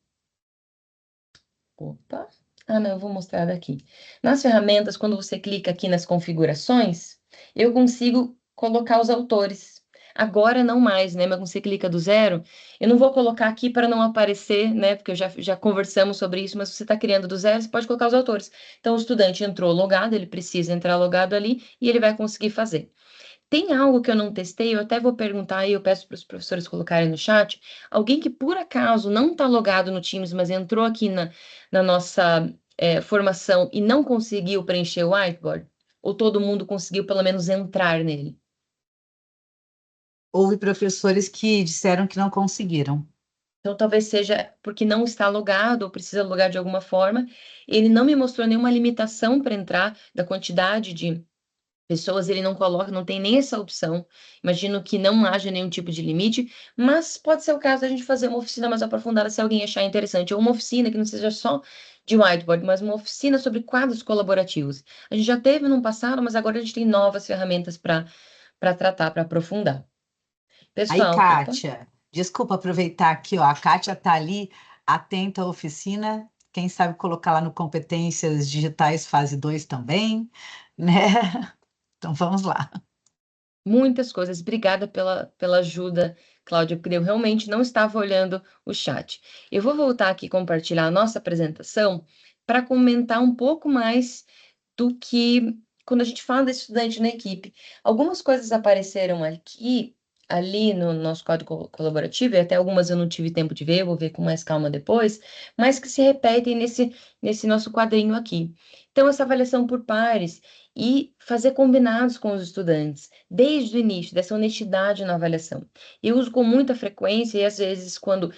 Opa! Ah, não, eu vou mostrar daqui. Nas ferramentas, quando você clica aqui nas configurações, eu consigo colocar os autores. Agora não mais, né? Mas quando você clica do zero, eu não vou colocar aqui para não aparecer, né? Porque já conversamos sobre isso, mas se você está criando do zero, você pode colocar os autores. Então, o estudante entrou logado, ele precisa entrar logado ali e ele vai conseguir fazer. Tem algo que eu não testei, eu até vou perguntar e eu peço para os professores colocarem no chat. Alguém que por acaso não está logado no Teams, mas entrou aqui na nossa formação e não conseguiu preencher o whiteboard? Ou todo mundo conseguiu pelo menos entrar nele? Houve professores que disseram que não conseguiram. Então, talvez seja porque não está logado ou precisa logar de alguma forma. Ele não me mostrou nenhuma limitação para entrar da quantidade de pessoas, ele não coloca, não tem nem essa opção. Imagino que não haja nenhum tipo de limite, mas pode ser o caso da gente fazer uma oficina mais aprofundada se alguém achar interessante, ou uma oficina que não seja só de whiteboard, mas uma oficina sobre quadros colaborativos. A gente já teve no passado, mas agora a gente tem novas ferramentas para tratar, para aprofundar. Aí, Pessoal, opa. Kátia, desculpa aproveitar aqui, ó, a Kátia está ali, atenta à oficina, quem sabe colocar lá no Competências Digitais fase 2 também, né? Então, vamos lá. Muitas coisas. Obrigada pela ajuda, Cláudia, porque eu realmente não estava olhando o chat. Eu vou voltar aqui e compartilhar a nossa apresentação para comentar um pouco mais do que quando a gente fala de estudante na equipe. Algumas coisas apareceram aqui, ali no nosso código colaborativo, e até algumas eu não tive tempo de ver, eu vou ver com mais calma depois, mas que se repetem nesse nosso quadrinho aqui. Então, essa avaliação por pares e fazer combinados com os estudantes, desde o início, dessa honestidade na avaliação. Eu uso com muita frequência e, às vezes, quando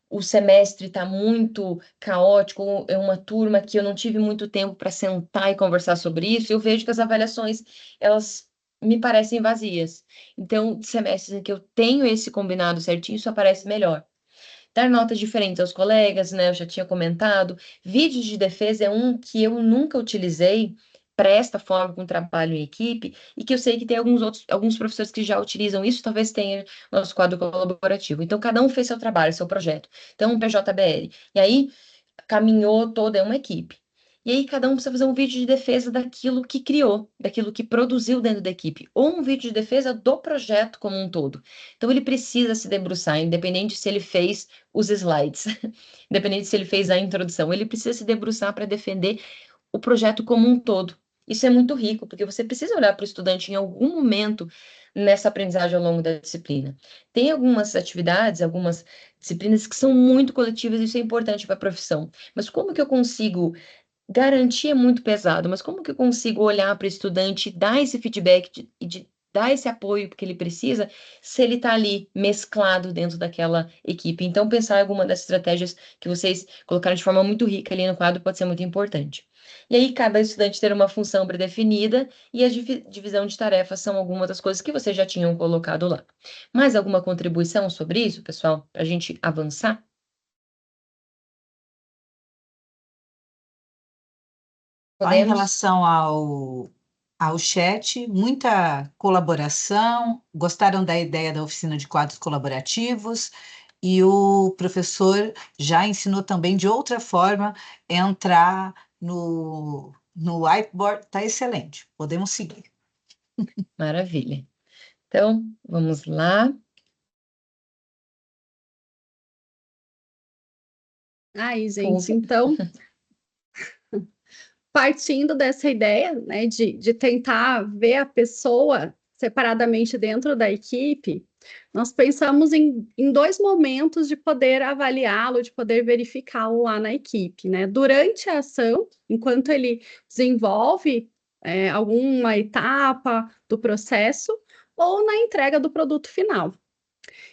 o semestre está muito caótico, ou é uma turma que eu não tive muito tempo para sentar e conversar sobre isso, eu vejo que as avaliações, elas me parecem vazias. Então, semestres em que eu tenho esse combinado certinho, isso aparece melhor. Dar notas diferentes aos colegas, né? Eu já tinha comentado. Vídeos de defesa é um que eu nunca utilizei para esta forma com trabalho em equipe e que eu sei que tem alguns professores que já utilizam isso, talvez tenha nosso quadro colaborativo. Então, cada um fez seu trabalho, seu projeto. Então, um PJBL. E aí, caminhou toda, é uma equipe. E aí, cada um precisa fazer um vídeo de defesa daquilo que criou, daquilo que produziu dentro da equipe, ou um vídeo de defesa do projeto como um todo. Então, ele precisa se debruçar, independente se ele fez os slides, independente se ele fez a introdução, ele precisa se debruçar para defender o projeto como um todo. Isso é muito rico, porque você precisa olhar para o estudante em algum momento nessa aprendizagem ao longo da disciplina. Tem algumas atividades, algumas disciplinas que são muito coletivas, e isso é importante para a profissão. Mas como que eu consigo garantir é muito pesado, mas como que eu consigo olhar para o estudante, dar esse feedback e de dar esse apoio que ele precisa, se ele está ali mesclado dentro daquela equipe? Então, pensar em alguma das estratégias que vocês colocaram de forma muito rica ali no quadro pode ser muito importante. E aí, cada estudante ter uma função predefinida e a divisão de tarefas são algumas das coisas que vocês já tinham colocado lá. Mais alguma contribuição sobre isso, pessoal, para a gente avançar? Só em relação ao chat, muita colaboração, gostaram da ideia da oficina de quadros colaborativos, e o professor já ensinou também de outra forma entrar no whiteboard, está excelente, podemos seguir. Maravilha. Então, vamos lá. Aí, gente, então, partindo dessa ideia, né, de tentar ver a pessoa separadamente dentro da equipe, nós pensamos em dois momentos de poder avaliá-lo, de poder verificá-lo lá na equipe, né? Durante a ação, enquanto ele desenvolve alguma etapa do processo, ou na entrega do produto final.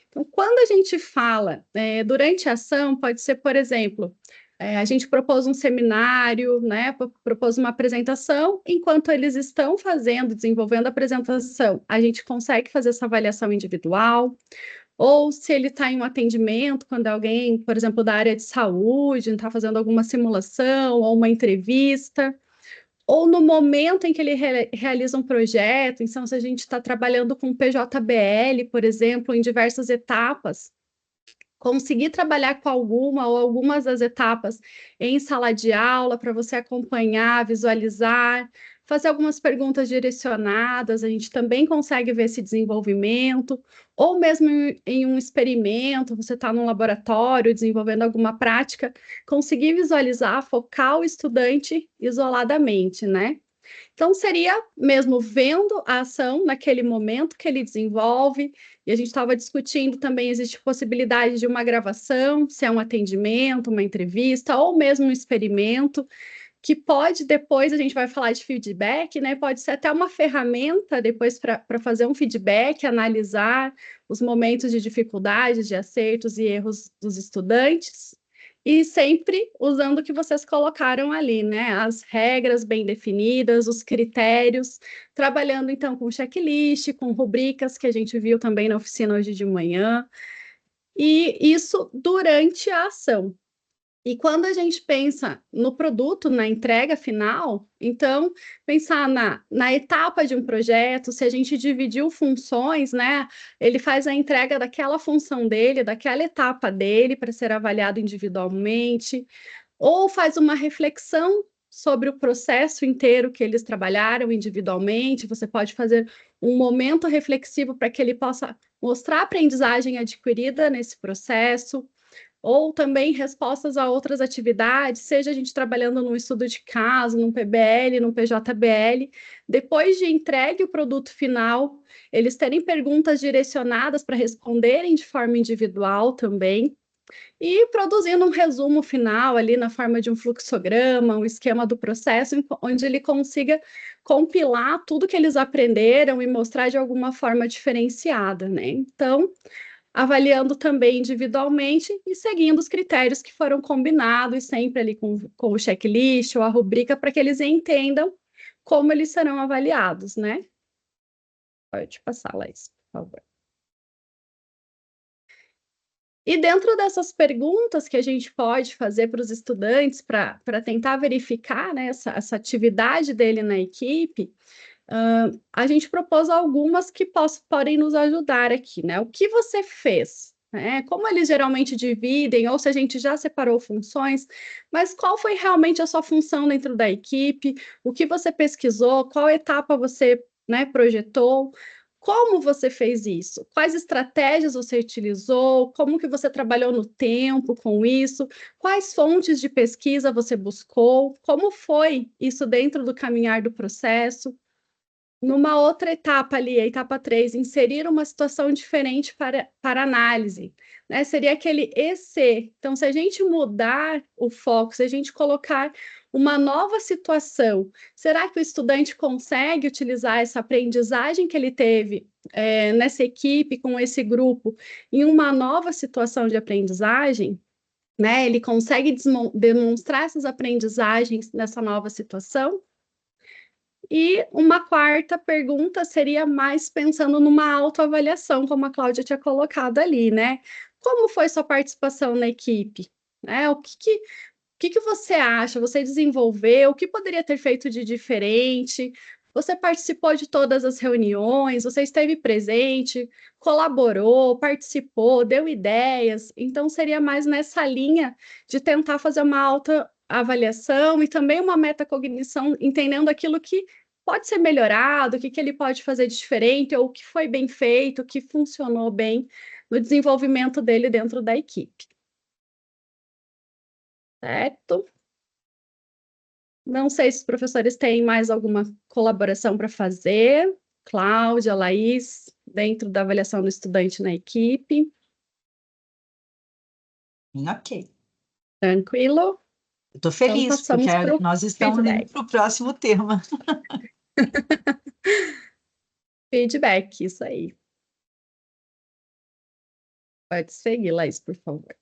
Então, quando a gente fala durante a ação, pode ser, por exemplo, a gente propôs um seminário, né, propôs uma apresentação, enquanto eles estão desenvolvendo a apresentação, a gente consegue fazer essa avaliação individual, ou se ele está em um atendimento, quando alguém, por exemplo, da área de saúde, está fazendo alguma simulação ou uma entrevista, ou no momento em que ele realiza um projeto, então se a gente está trabalhando com PJBL, por exemplo, em diversas etapas, conseguir trabalhar com alguma ou algumas das etapas em sala de aula para você acompanhar, visualizar, fazer algumas perguntas direcionadas, a gente também consegue ver esse desenvolvimento, ou mesmo em um experimento, você está num laboratório desenvolvendo alguma prática, conseguir visualizar, focar o estudante isoladamente, né? Então, seria mesmo vendo a ação naquele momento que ele desenvolve, e a gente estava discutindo também, existe possibilidade de uma gravação, se é um atendimento, uma entrevista, ou mesmo um experimento, que pode depois, a gente vai falar de feedback, né? Pode ser até uma ferramenta depois para fazer um feedback, analisar os momentos de dificuldades, de acertos e erros dos estudantes, e sempre usando o que vocês colocaram ali, né? As regras bem definidas, os critérios, trabalhando então com checklist, com rubricas que a gente viu também na oficina hoje de manhã, e isso durante a ação. E quando a gente pensa no produto, na entrega final, então, pensar na etapa de um projeto, se a gente dividiu funções, né? Ele faz a entrega daquela função dele, daquela etapa dele, para ser avaliado individualmente, ou faz uma reflexão sobre o processo inteiro que eles trabalharam individualmente. Você pode fazer um momento reflexivo para que ele possa mostrar a aprendizagem adquirida nesse processo, ou também respostas a outras atividades, seja a gente trabalhando num estudo de caso, num PBL, num PJBL, depois de entregue o produto final, eles terem perguntas direcionadas para responderem de forma individual também, e produzindo um resumo final ali na forma de um fluxograma, um esquema do processo, onde ele consiga compilar tudo que eles aprenderam e mostrar de alguma forma diferenciada, né? Então, avaliando também individualmente e seguindo os critérios que foram combinados, sempre ali com o checklist ou a rubrica, para que eles entendam como eles serão avaliados, né? Pode passar, Laís, por favor. E dentro dessas perguntas que a gente pode fazer para os estudantes, para tentar verificar, né, essa atividade dele na equipe, a gente propôs algumas que podem nos ajudar aqui, né? O que você fez? Né? Como eles geralmente dividem, ou se a gente já separou funções, mas qual foi realmente a sua função dentro da equipe? O que você pesquisou? Qual etapa você, né, projetou? Como você fez isso? Quais estratégias você utilizou? Como que você trabalhou no tempo com isso? Quais fontes de pesquisa você buscou? Como foi isso dentro do caminhar do processo? Numa outra etapa ali, a etapa 3, inserir uma situação diferente para análise, né? Seria aquele EC. Então, se a gente mudar o foco, se a gente colocar uma nova situação, será que o estudante consegue utilizar essa aprendizagem que ele teve nessa equipe, com esse grupo, em uma nova situação de aprendizagem? Né? Ele consegue demonstrar essas aprendizagens nessa nova situação? E uma quarta pergunta seria mais pensando numa autoavaliação, como a Cláudia tinha colocado ali, né? Como foi sua participação na equipe? Né? O que você acha? Você desenvolveu? O que poderia ter feito de diferente? Você participou de todas as reuniões? Você esteve presente? Colaborou? Participou? Deu ideias? Então, seria mais nessa linha de tentar fazer uma autoavaliação e também uma metacognição, entendendo aquilo que pode ser melhorado, o que ele pode fazer de diferente, ou o que foi bem feito, o que funcionou bem no desenvolvimento dele dentro da equipe. Certo? Não sei se os professores têm mais alguma colaboração para fazer. Cláudia, Laís, dentro da avaliação do estudante na equipe. Ok. Tranquilo? Estou feliz, Então, porque nós estamos indo para o próximo tema. Feedback, isso aí. Pode seguir, Laís, por favor.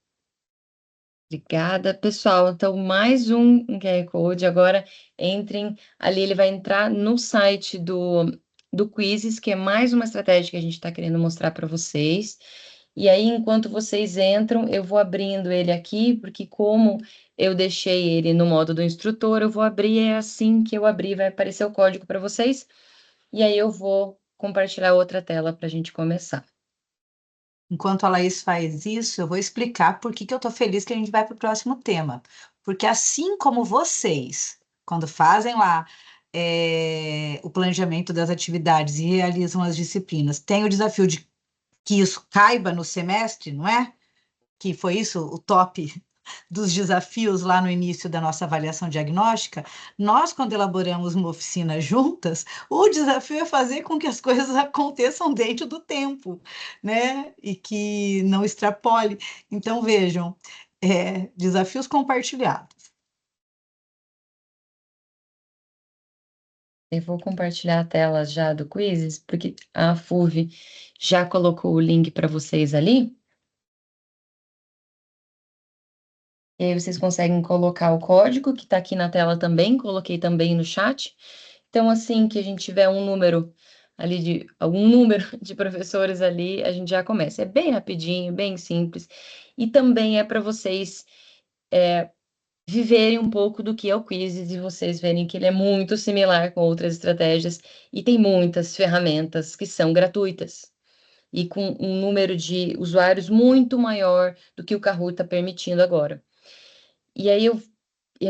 Obrigada, pessoal. Então, mais um QR Code. Agora, entrem ali, ele vai entrar no site do Quizzes, que é mais uma estratégia que a gente está querendo mostrar para vocês. E aí, enquanto vocês entram, eu vou abrindo ele aqui, porque como eu deixei ele no modo do instrutor, eu vou abrir, é assim que eu abrir, vai aparecer o código para vocês. E aí eu vou compartilhar outra tela para a gente começar. Enquanto a Laís faz isso, eu vou explicar por que eu estou feliz que a gente vai para o próximo tema. Porque assim como vocês, quando fazem lá o planejamento das atividades e realizam as disciplinas, tem o desafio de que isso caiba no semestre, não é? Que foi isso o top dos desafios lá no início da nossa avaliação diagnóstica, nós, quando elaboramos uma oficina juntas, o desafio é fazer com que as coisas aconteçam dentro do tempo, né? E que não extrapole. Então, vejam, desafios compartilhados. Eu vou compartilhar a tela já do Quizzes, porque a FUV já colocou o link para vocês ali. E aí vocês conseguem colocar o código que está aqui na tela também, coloquei também no chat. Então, assim que a gente tiver um número ali de algum número de professores ali, a gente já começa. É bem rapidinho, bem simples. E também é para vocês viverem um pouco do que é o Quizzes e vocês verem que ele é muito similar com outras estratégias e tem muitas ferramentas que são gratuitas e com um número de usuários muito maior do que o Kahoot está permitindo agora. E aí eu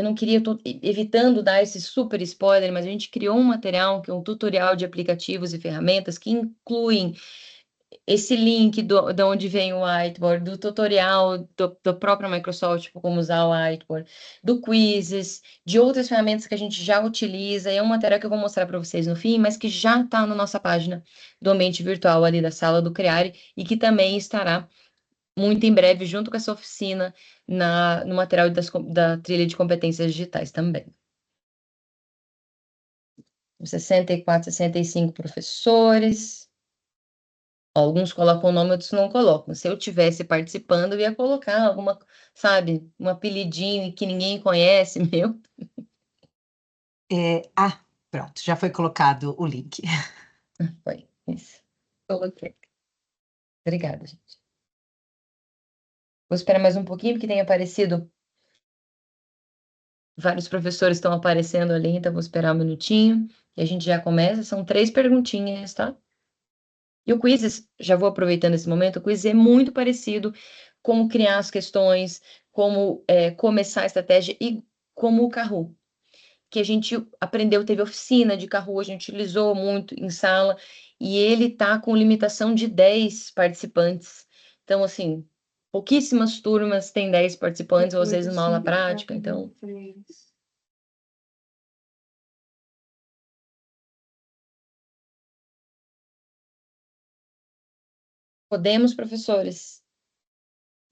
não queria, tô evitando dar esse super spoiler, mas a gente criou um material que é um tutorial de aplicativos e ferramentas que incluem esse link de onde vem o whiteboard, do tutorial do próprio Microsoft, tipo, como usar o whiteboard, do Quizzes, de outras ferramentas que a gente já utiliza, e é um material que eu vou mostrar para vocês no fim, mas que já está na nossa página do ambiente virtual ali da sala do Creare, e que também estará muito em breve, junto com essa oficina, no material da trilha de competências digitais também. 64, 65 professores. Alguns colocam o nome, outros não colocam. Se eu tivesse participando, eu ia colocar alguma, sabe, um apelidinho que ninguém conhece, meu. Pronto, já foi colocado o link. Foi, isso. Coloquei. Obrigada, gente. Vou esperar mais um pouquinho, porque tem aparecido. Vários professores estão aparecendo ali, então vou esperar um minutinho. E a gente já começa. São 3 perguntinhas, tá? E o Quizzes, já vou aproveitando esse momento, o Quizzes é muito parecido como criar as questões, como começar a estratégia e como o Kahoot, que a gente aprendeu, teve oficina de Kahoot, a gente utilizou muito em sala, e ele tá com limitação de 10 participantes. Então, assim, pouquíssimas turmas têm 10 participantes, ou às vezes uma aula prática, então... Podemos, professores?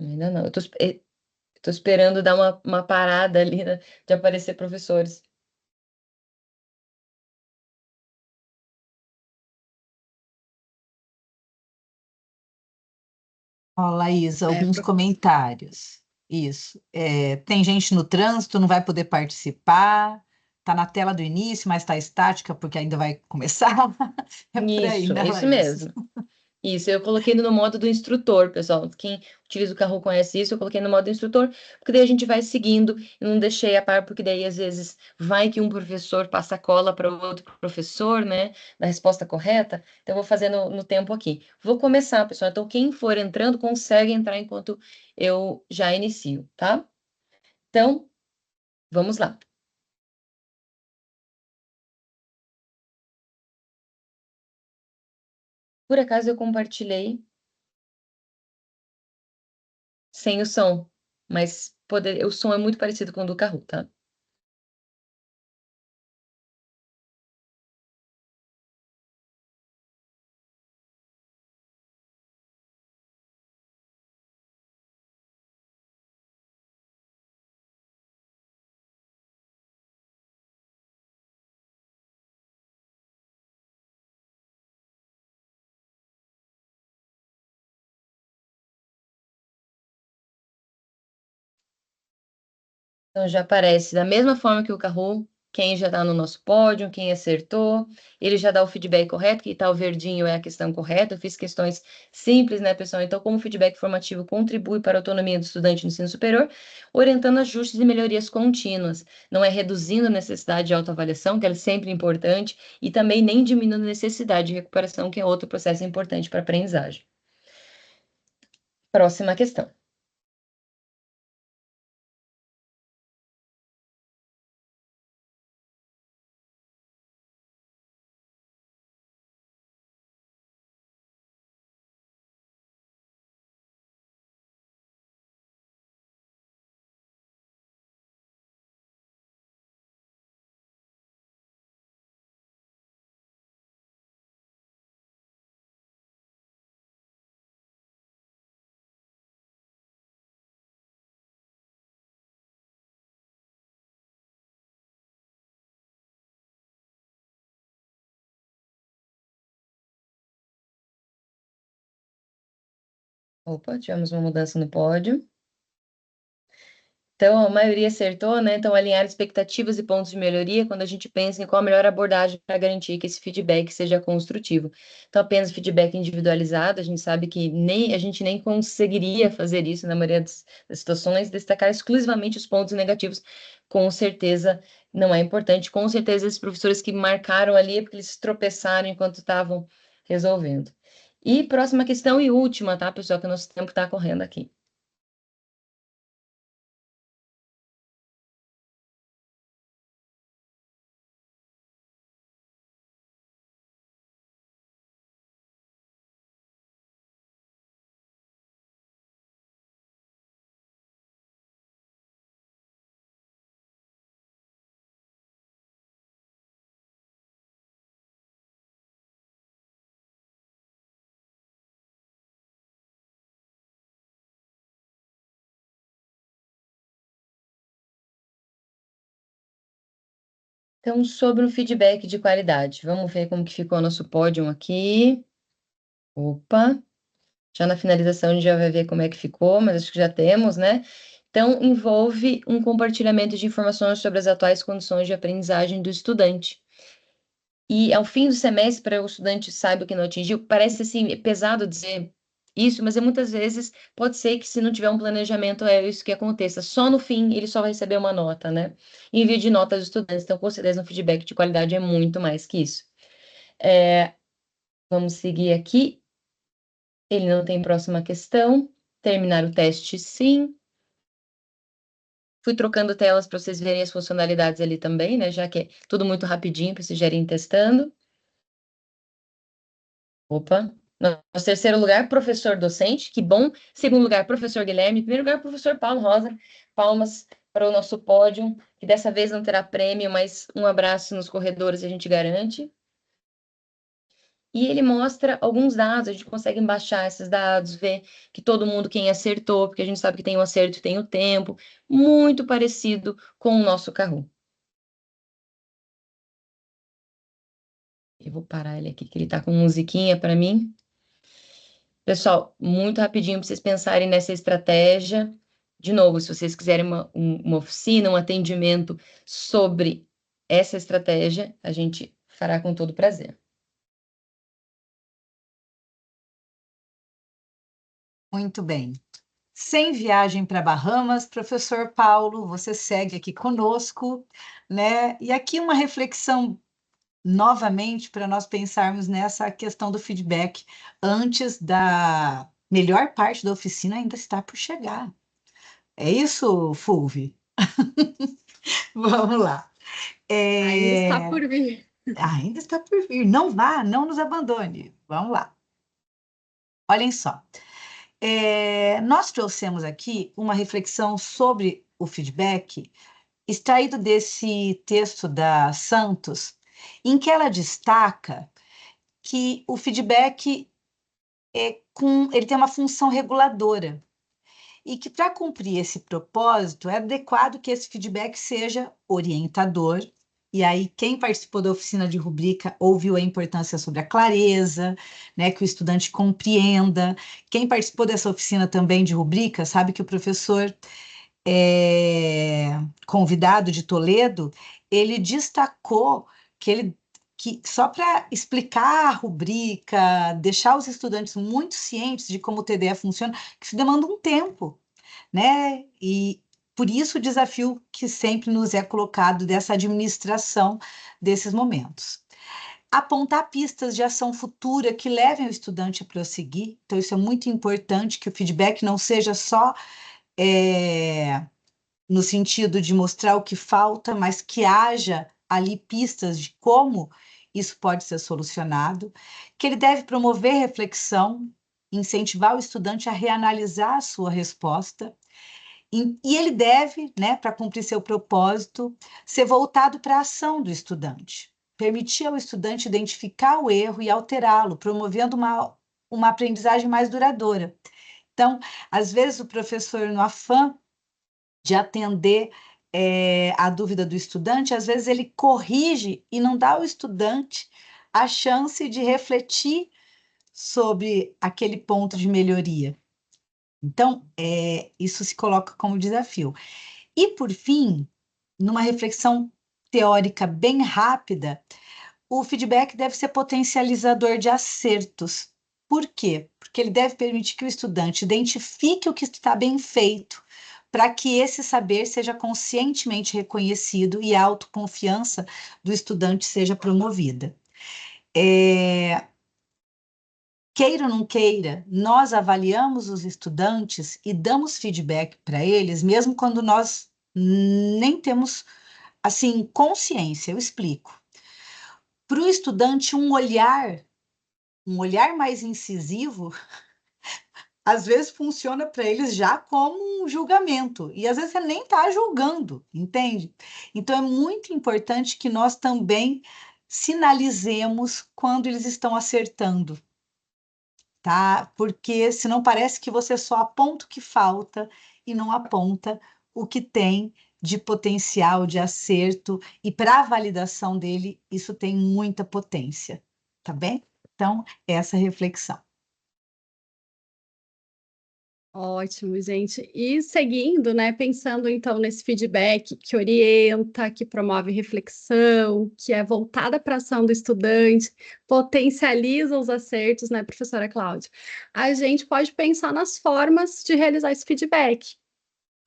Ainda não. Eu tô esperando dar uma parada ali, né, de aparecer professores. Ó, Laís, alguns comentários. Isso. Tem gente no trânsito, não vai poder participar. Está na tela do início, mas está estática porque ainda vai começar. É por aí, né, Isso Laís? mesmo. Isso, eu coloquei no modo do instrutor, pessoal. Quem utiliza o Kahoot conhece isso, eu coloquei no modo do instrutor, porque daí a gente vai seguindo, eu não deixei a par, porque daí às vezes vai que um professor passa cola para outro professor, né, da resposta correta, então eu vou fazer no tempo aqui. Vou começar, pessoal, então quem for entrando consegue entrar enquanto eu já inicio, tá? Então, vamos lá. Por acaso eu compartilhei sem o som, mas o som é muito parecido com o do Kahoot, tá? Então já aparece da mesma forma que o Kahoot, quem já está no nosso pódio, quem acertou, ele já dá o feedback correto, que está o verdinho é a questão correta. Eu fiz questões simples, né, pessoal? Então, como o feedback formativo contribui para a autonomia do estudante no ensino superior, orientando ajustes e melhorias contínuas, não é reduzindo a necessidade de autoavaliação, que é sempre importante, e também nem diminuindo a necessidade de recuperação, que é outro processo importante para a aprendizagem. Próxima questão. Opa, tivemos uma mudança no pódio. Então, a maioria acertou, né? Então, alinhar expectativas e pontos de melhoria quando a gente pensa em qual a melhor abordagem para garantir que esse feedback seja construtivo. Então, apenas feedback individualizado, a gente sabe que a gente nem conseguiria fazer isso na maioria das situações, destacar exclusivamente os pontos negativos, com certeza não é importante. Com certeza, esses professores que marcaram ali é porque eles tropeçaram enquanto estavam resolvendo. E próxima questão e última, tá, pessoal, que o nosso tempo está correndo aqui. Então, sobre o feedback de qualidade, vamos ver como que ficou o nosso pódio aqui. Opa, já na finalização a gente já vai ver como é que ficou, mas acho que já temos, né? Então, envolve um compartilhamento de informações sobre as atuais condições de aprendizagem do estudante. E ao fim do semestre, para o estudante saiba que não atingiu, parece assim, pesado dizer isso, mas muitas vezes pode ser que se não tiver um planejamento é isso que aconteça. Só no fim ele só vai receber uma nota, né? Envio de notas dos estudantes, então com certeza um feedback de qualidade é muito mais que isso. Vamos seguir aqui. Ele não tem próxima questão. Terminar o teste, sim. Fui trocando telas para vocês verem as funcionalidades ali também, né? Já que é tudo muito rapidinho para vocês já irem testando. Opa. Nosso terceiro lugar, professor docente, que bom. Segundo lugar, professor Guilherme. Primeiro lugar, professor Paulo Rosa. Palmas para o nosso pódio, que dessa vez não terá prêmio, mas um abraço nos corredores a gente garante. E ele mostra alguns dados, a gente consegue baixar esses dados, ver que todo mundo quem acertou, porque a gente sabe que tem o acerto e tem o tempo, muito parecido com o nosso Kahoot. Eu vou parar ele aqui, que ele está com musiquinha para mim. Pessoal, muito rapidinho para vocês pensarem nessa estratégia. De novo, se vocês quiserem uma oficina, um atendimento sobre essa estratégia, a gente fará com todo prazer. Muito bem. Sem viagem para Bahamas, professor Paulo, você segue aqui conosco, né? E aqui uma reflexão novamente para nós pensarmos nessa questão do feedback antes da melhor parte da oficina ainda está por chegar. É isso, Fulvi? Vamos lá. Ainda está por vir. Ainda está por vir. Não vá, não nos abandone. Vamos lá. Olhem só. Nós trouxemos aqui uma reflexão sobre o feedback, extraído desse texto da Santos, em que ela destaca que o feedback ele tem uma função reguladora e que, para cumprir esse propósito, é adequado que esse feedback seja orientador. E aí, quem participou da oficina de rubrica ouviu a importância sobre a clareza, né, que o estudante compreenda. Quem participou dessa oficina também de rubrica sabe que o professor convidado de Toledo, ele destacou que só para explicar a rubrica, deixar os estudantes muito cientes de como o TDE funciona, que isso demanda um tempo, né? E por isso o desafio que sempre nos é colocado dessa administração desses momentos. apontar pistas de ação futura que levem o estudante a prosseguir. Então, isso é muito importante, que o feedback não seja só no sentido de mostrar o que falta, mas que haja ali pistas de como isso pode ser solucionado, que ele deve promover reflexão, incentivar o estudante a reanalisar a sua resposta, e ele deve, né, para cumprir seu propósito, ser voltado para a ação do estudante, permitir ao estudante identificar o erro e alterá-lo, promovendo uma aprendizagem mais duradoura. Então, às vezes o professor, no afã de atender a dúvida do estudante, às vezes ele corrige e não dá ao estudante a chance de refletir sobre aquele ponto de melhoria. Então, isso se coloca como desafio. E, por fim, numa reflexão teórica bem rápida, o feedback deve ser potencializador de acertos. Por quê? Porque ele deve permitir que o estudante identifique o que está bem feito, para que esse saber seja conscientemente reconhecido e a autoconfiança do estudante seja promovida. Queira ou não queira, nós avaliamos os estudantes e damos feedback para eles, mesmo quando nós nem temos, assim, consciência. Eu explico. Para o estudante, um olhar mais incisivo, às vezes funciona para eles já como um julgamento, e às vezes você nem está julgando, entende? Então, é muito importante que nós também sinalizemos quando eles estão acertando, tá? Porque senão parece que você só aponta o que falta e não aponta o que tem de potencial, de acerto, e para a validação dele, isso tem muita potência, tá bem? Então, essa reflexão. Ótimo, gente. E seguindo, né, pensando então nesse feedback que orienta, que promove reflexão, que é voltada para a ação do estudante, potencializa os acertos, né, professora Cláudia? A gente pode pensar nas formas de realizar esse feedback.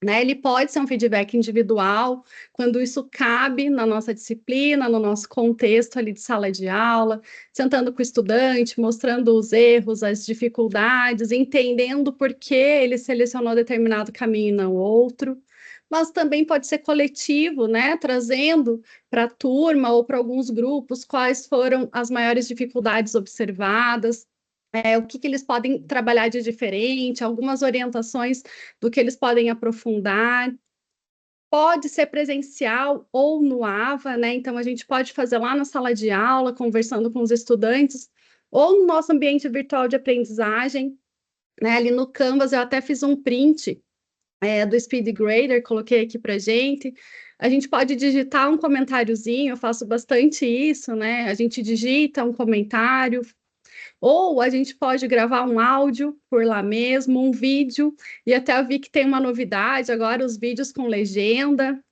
Né, ele pode ser um feedback individual, quando isso cabe na nossa disciplina, no nosso contexto ali de sala de aula, sentando com o estudante, mostrando os erros, as dificuldades, entendendo por que ele selecionou determinado caminho e não outro. Mas também pode ser coletivo, né, trazendo para a turma ou para alguns grupos quais foram as maiores dificuldades observadas, o que eles podem trabalhar de diferente, algumas orientações do que eles podem aprofundar. Pode ser presencial ou no AVA, né? Então, a gente pode fazer lá na sala de aula, conversando com os estudantes, ou no nosso ambiente virtual de aprendizagem, né? Ali no Canvas, eu até fiz um print do Speed Grader, coloquei aqui para gente. A gente pode digitar um comentáriozinho, eu faço bastante isso, né? A gente digita um comentário, ou a gente pode gravar um áudio por lá mesmo, um vídeo, e até eu vi que tem uma novidade agora, os vídeos com legenda.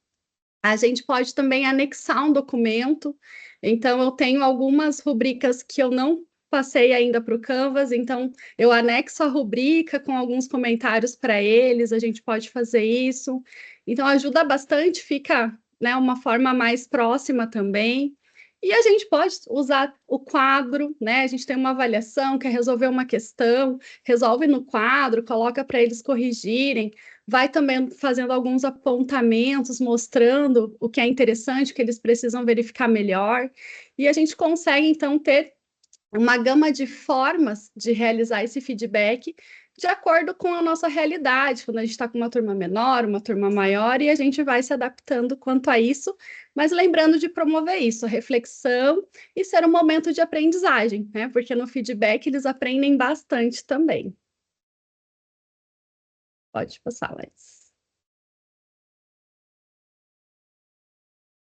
A gente pode também anexar um documento. Então, eu tenho algumas rubricas que eu não passei ainda para o Canvas, então eu anexo a rubrica com alguns comentários para eles, a gente pode fazer isso. Então, ajuda bastante, fica, né, uma forma mais próxima também. E a gente pode usar o quadro, né? A gente tem uma avaliação, quer resolver uma questão, resolve no quadro, coloca para eles corrigirem, vai também fazendo alguns apontamentos, mostrando o que é interessante, o que eles precisam verificar melhor, e a gente consegue, então, ter uma gama de formas de realizar esse feedback de acordo com a nossa realidade, quando a gente está com uma turma menor, uma turma maior, e a gente vai se adaptando quanto a isso, mas lembrando de promover isso, a reflexão e ser um momento de aprendizagem, né? Porque no feedback eles aprendem bastante também. Pode passar, Laís.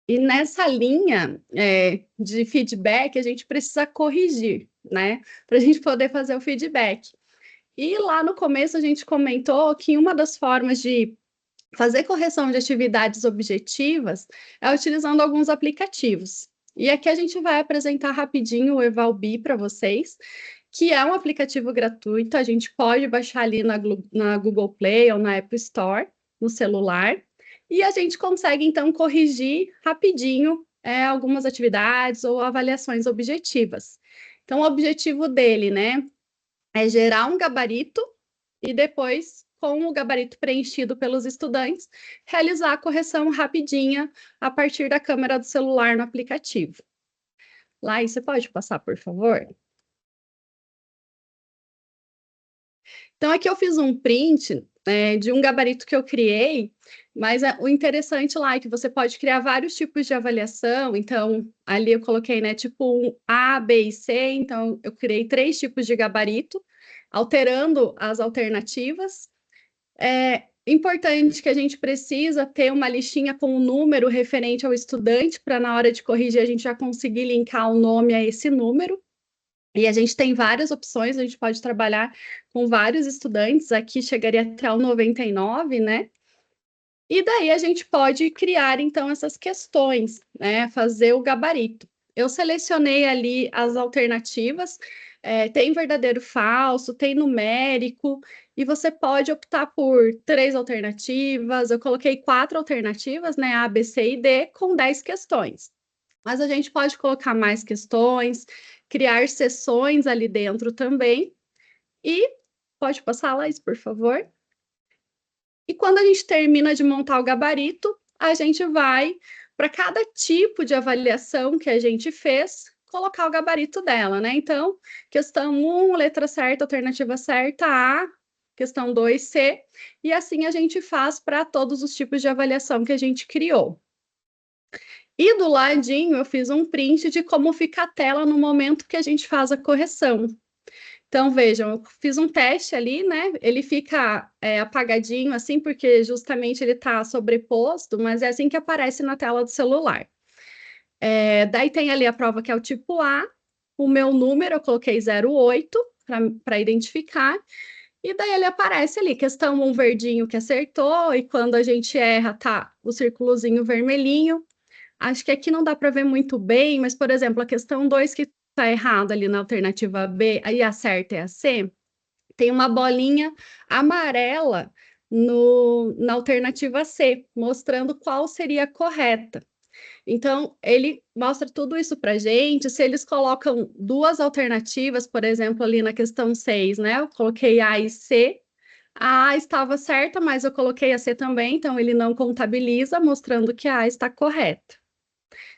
E nessa linha de feedback, a gente precisa corrigir, né? Para a gente poder fazer o feedback. E lá no começo a gente comentou que uma das formas de fazer correção de atividades objetivas é utilizando alguns aplicativos. E aqui a gente vai apresentar rapidinho o Evalbi para vocês, que é um aplicativo gratuito, a gente pode baixar ali na Google Play ou na App Store, no celular, e a gente consegue, então, corrigir rapidinho algumas atividades ou avaliações objetivas. Então, o objetivo dele, né, é gerar um gabarito e depois, com o gabarito preenchido pelos estudantes, realizar a correção rapidinha a partir da câmera do celular no aplicativo. Laís, você pode passar, por favor? Então, aqui eu fiz um print de um gabarito que eu criei, mas o interessante lá é que você pode criar vários tipos de avaliação. Então, ali eu coloquei, né, tipo um A, B e C. Então, eu criei 3 tipos de gabarito, alterando as alternativas. É importante que a gente precisa ter uma listinha com um número referente ao estudante, para na hora de corrigir a gente já conseguir linkar o nome a esse número. E a gente tem várias opções, a gente pode trabalhar com vários estudantes, aqui chegaria até o 99, né? E daí a gente pode criar, então, essas questões, né? Fazer o gabarito. Eu selecionei ali as alternativas, tem verdadeiro falso, tem numérico, e você pode optar por 3 alternativas. Eu coloquei 4 alternativas, né? A, B, C e D, com 10 questões. Mas a gente pode colocar mais questões, criar sessões ali dentro também. E pode passar, Laís, por favor. E quando a gente termina de montar o gabarito, a gente vai, para cada tipo de avaliação que a gente fez, colocar o gabarito dela, né? Então, questão 1, letra certa, alternativa certa, A, questão 2, C, e assim a gente faz para todos os tipos de avaliação que a gente criou. E do ladinho eu fiz um print de como fica a tela no momento que a gente faz a correção. Então, vejam, eu fiz um teste ali, né? Ele fica apagadinho assim, porque justamente ele está sobreposto, mas é assim que aparece na tela do celular. Daí tem ali a prova que é o tipo A, o meu número eu coloquei 08 para identificar, e daí ele aparece ali, questão 1 verdinho que acertou, e quando a gente erra, tá o círculozinho vermelhinho. Acho que aqui não dá para ver muito bem, mas, por exemplo, a questão 2 que está errada ali na alternativa B, aí a certa é a C, tem uma bolinha amarela na alternativa C, mostrando qual seria a correta. Então, ele mostra tudo isso para a gente. Se eles colocam 2 alternativas, por exemplo, ali na questão 6, né? Eu coloquei A e C. A estava certa, mas eu coloquei a C também, então ele não contabiliza, mostrando que a A está correta.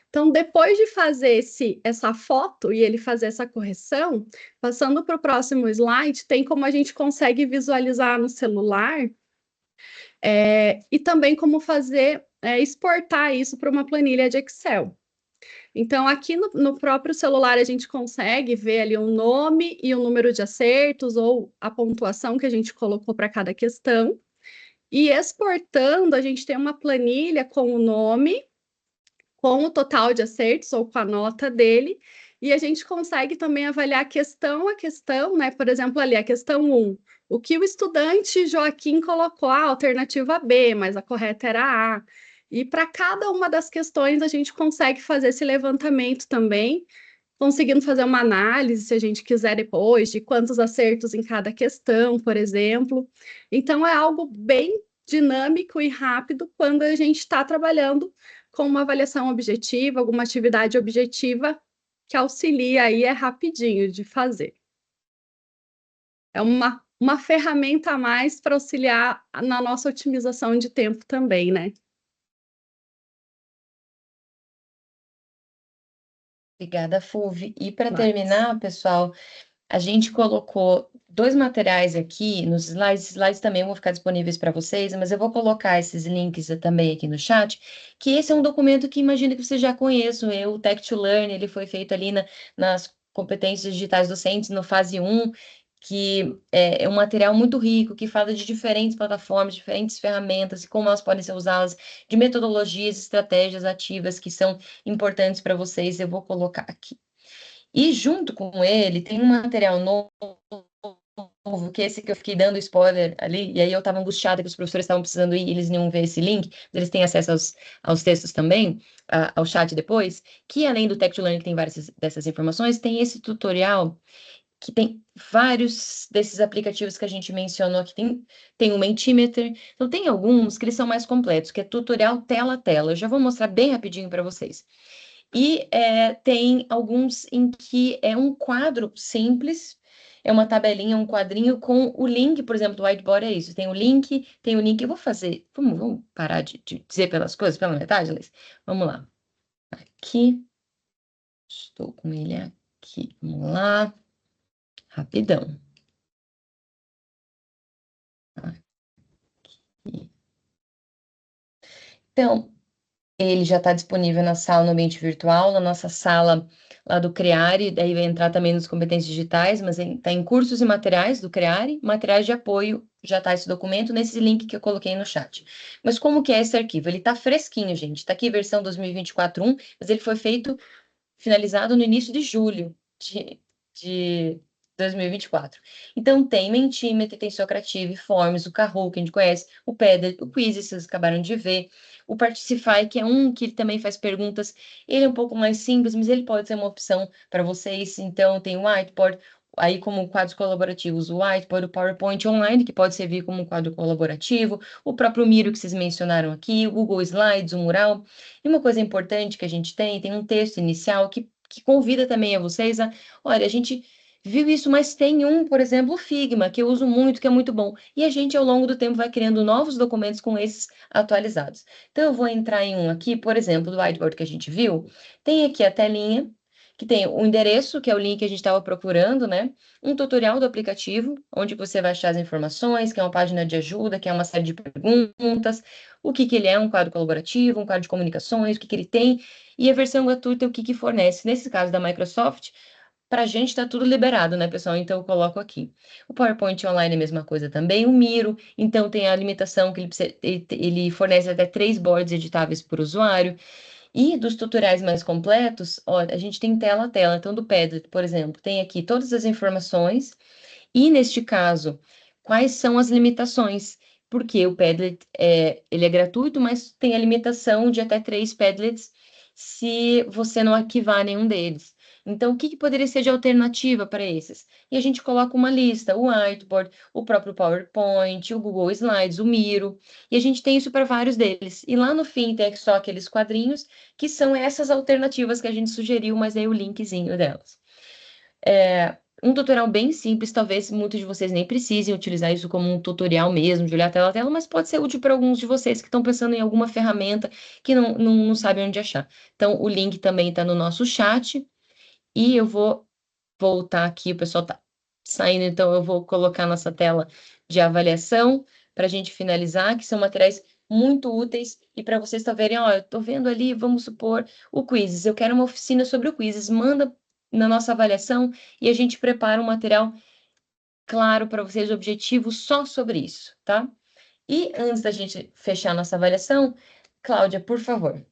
Então, depois de fazer essa foto e ele fazer essa correção, passando para o próximo slide, tem como a gente consegue visualizar no celular e também como fazer, exportar isso para uma planilha de Excel. Então, aqui no próprio celular, a gente consegue ver ali o nome e o número de acertos ou a pontuação que a gente colocou para cada questão. E exportando, a gente tem uma planilha com o nome, com o total de acertos ou com a nota dele, e a gente consegue também avaliar questão a questão, né? Por exemplo, ali a questão 1, o que o estudante Joaquim colocou, a alternativa B, mas a correta era A. E para cada uma das questões a gente consegue fazer esse levantamento também, conseguindo fazer uma análise, se a gente quiser depois, de quantos acertos em cada questão, por exemplo. Então, é algo bem dinâmico e rápido quando a gente está trabalhando com uma avaliação objetiva, alguma atividade objetiva que auxilia aí, é rapidinho de fazer. É uma ferramenta a mais para auxiliar na nossa otimização de tempo também, né? Obrigada, Fulvi. E para terminar, pessoal, a gente colocou 2 materiais aqui nos slides. Os slides também vão ficar disponíveis para vocês, mas eu vou colocar esses links também aqui no chat, que esse é um documento que imagino que vocês já conheçam. O Tech to Learn, ele foi feito ali nas competências digitais docentes, no fase 1, que é um material muito rico, que fala de diferentes plataformas, diferentes ferramentas, e como elas podem ser usadas, de metodologias, estratégias ativas que são importantes para vocês. Eu vou colocar aqui. E junto com ele tem um material novo, que esse que eu fiquei dando spoiler ali, e aí eu estava angustiada que os professores estavam precisando ir e eles não iam ver esse link, eles têm acesso aos textos também, ao chat depois, que além do Tech to Learn, que tem várias dessas informações, tem esse tutorial que tem vários desses aplicativos que a gente mencionou aqui. Tem o Mentimeter, então tem alguns que eles são mais completos, que é tutorial tela a tela. Eu já vou mostrar bem rapidinho para vocês. E tem alguns em que é um quadro simples, é uma tabelinha, um quadrinho com o link, por exemplo, do whiteboard é isso. Tem o link, eu vou fazer. Vamos parar de dizer pelas coisas, pela metade, Liz? Vamos lá. Aqui. Estou com ele aqui. Vamos lá. Rapidão. Aqui. Então, ele já está disponível na sala, no ambiente virtual, na nossa sala lá do CREARE, daí vai entrar também nos competências digitais, mas está em cursos e materiais do CREARE, materiais de apoio, já está esse documento nesse link que eu coloquei no chat. Mas como que é esse arquivo? Ele está fresquinho, gente, está aqui versão 2024.1, mas ele foi finalizado no início de julho de 2024. Então, tem Mentimeter, tem Socrative, Forms, o Kahoot, que a gente conhece, o Padlet, o Quizzes, vocês acabaram de ver, o Particify, que é um que ele também faz perguntas, ele é um pouco mais simples, mas ele pode ser uma opção para vocês. Então, tem o Whiteboard, aí como quadros colaborativos, o Whiteboard, o PowerPoint Online, que pode servir como um quadro colaborativo, o próprio Miro, que vocês mencionaram aqui, o Google Slides, o Mural. E uma coisa importante que a gente tem um texto inicial que convida também a vocês a, olha, a gente viu isso, mas tem um, por exemplo, o Figma, que eu uso muito, que é muito bom. E a gente, ao longo do tempo, vai criando novos documentos com esses atualizados. Então, eu vou entrar em um aqui, por exemplo, do whiteboard que a gente viu. Tem aqui a telinha, que tem o endereço, que é o link que a gente estava procurando, né? Um tutorial do aplicativo, onde você vai achar as informações, que é uma página de ajuda, que é uma série de perguntas, o que ele é, um quadro colaborativo, um quadro de comunicações, o que ele tem, e a versão gratuita, o que fornece. Nesse caso da Microsoft, para a gente está tudo liberado, né, pessoal? Então eu coloco aqui. O PowerPoint Online é a mesma coisa também. O Miro, então tem a limitação que ele fornece até 3 boards editáveis por usuário. E dos tutoriais mais completos, ó, a gente tem tela a tela. Então, do Padlet, por exemplo, tem aqui todas as informações. E neste caso, quais são as limitações? Porque o Padlet ele é gratuito, mas tem a limitação de até 3 Padlets se você não arquivar nenhum deles. Então, o que poderia ser de alternativa para esses? E a gente coloca uma lista, o Whiteboard, o próprio PowerPoint, o Google Slides, o Miro, e a gente tem isso para vários deles. E lá no fim tem só aqueles quadrinhos, que são essas alternativas que a gente sugeriu, mas aí o linkzinho delas. Um tutorial bem simples, talvez muitos de vocês nem precisem utilizar isso como um tutorial mesmo, de olhar tela a tela, mas pode ser útil para alguns de vocês que estão pensando em alguma ferramenta que não sabem onde achar. Então, o link também está no nosso chat, e eu vou voltar aqui, o pessoal está saindo, então eu vou colocar nossa tela de avaliação para a gente finalizar, que são materiais muito úteis, e para vocês verem, ó, eu estou vendo ali, vamos supor, o Quizzes, eu quero uma oficina sobre o Quizzes, manda na nossa avaliação e a gente prepara um material claro para vocês, objetivo só sobre isso, tá? E antes da gente fechar nossa avaliação, Cláudia, por favor.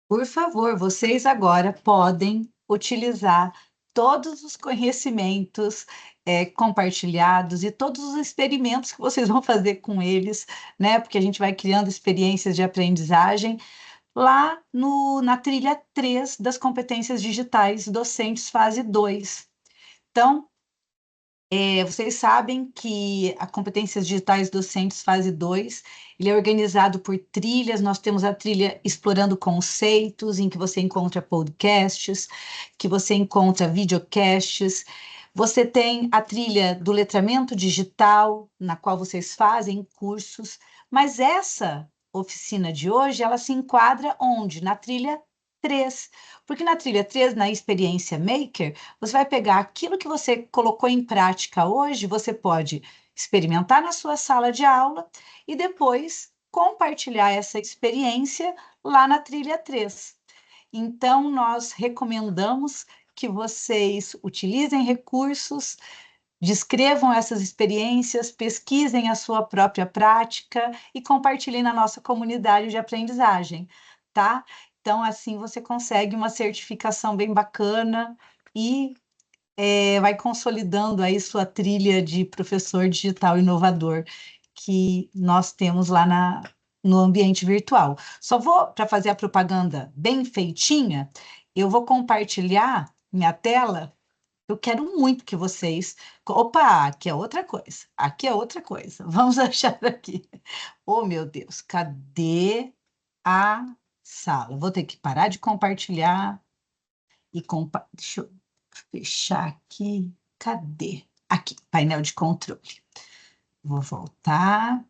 Por favor, vocês agora podem utilizar todos os conhecimentos compartilhados e todos os experimentos que vocês vão fazer com eles, né? Porque a gente vai criando experiências de aprendizagem lá na trilha 3 das competências digitais docentes fase 2. Então, vocês sabem que a Competências Digitais Docentes Fase 2, ele é organizado por trilhas. Nós temos a trilha Explorando Conceitos, em que você encontra podcasts, que você encontra videocasts. Você tem a trilha do letramento digital, na qual vocês fazem cursos. Mas essa oficina de hoje, ela se enquadra onde? Na trilha 3. Porque na trilha 3, na experiência Maker, você vai pegar aquilo que você colocou em prática hoje, você pode experimentar na sua sala de aula e depois compartilhar essa experiência lá na trilha 3. Então, nós recomendamos que vocês utilizem recursos, descrevam essas experiências, pesquisem a sua própria prática e compartilhem na nossa comunidade de aprendizagem, tá? Então, assim, você consegue uma certificação bem bacana e vai consolidando aí sua trilha de professor digital inovador que nós temos lá no ambiente virtual. Só vou, para fazer a propaganda bem feitinha, eu vou compartilhar minha tela. Eu quero muito que vocês... Opa, aqui é outra coisa. Aqui é outra coisa. Vamos achar aqui. Oh, meu Deus, cadê a sala. Vou ter que parar de compartilhar e deixa eu fechar aqui. Cadê? Aqui, painel de controle. Vou voltar,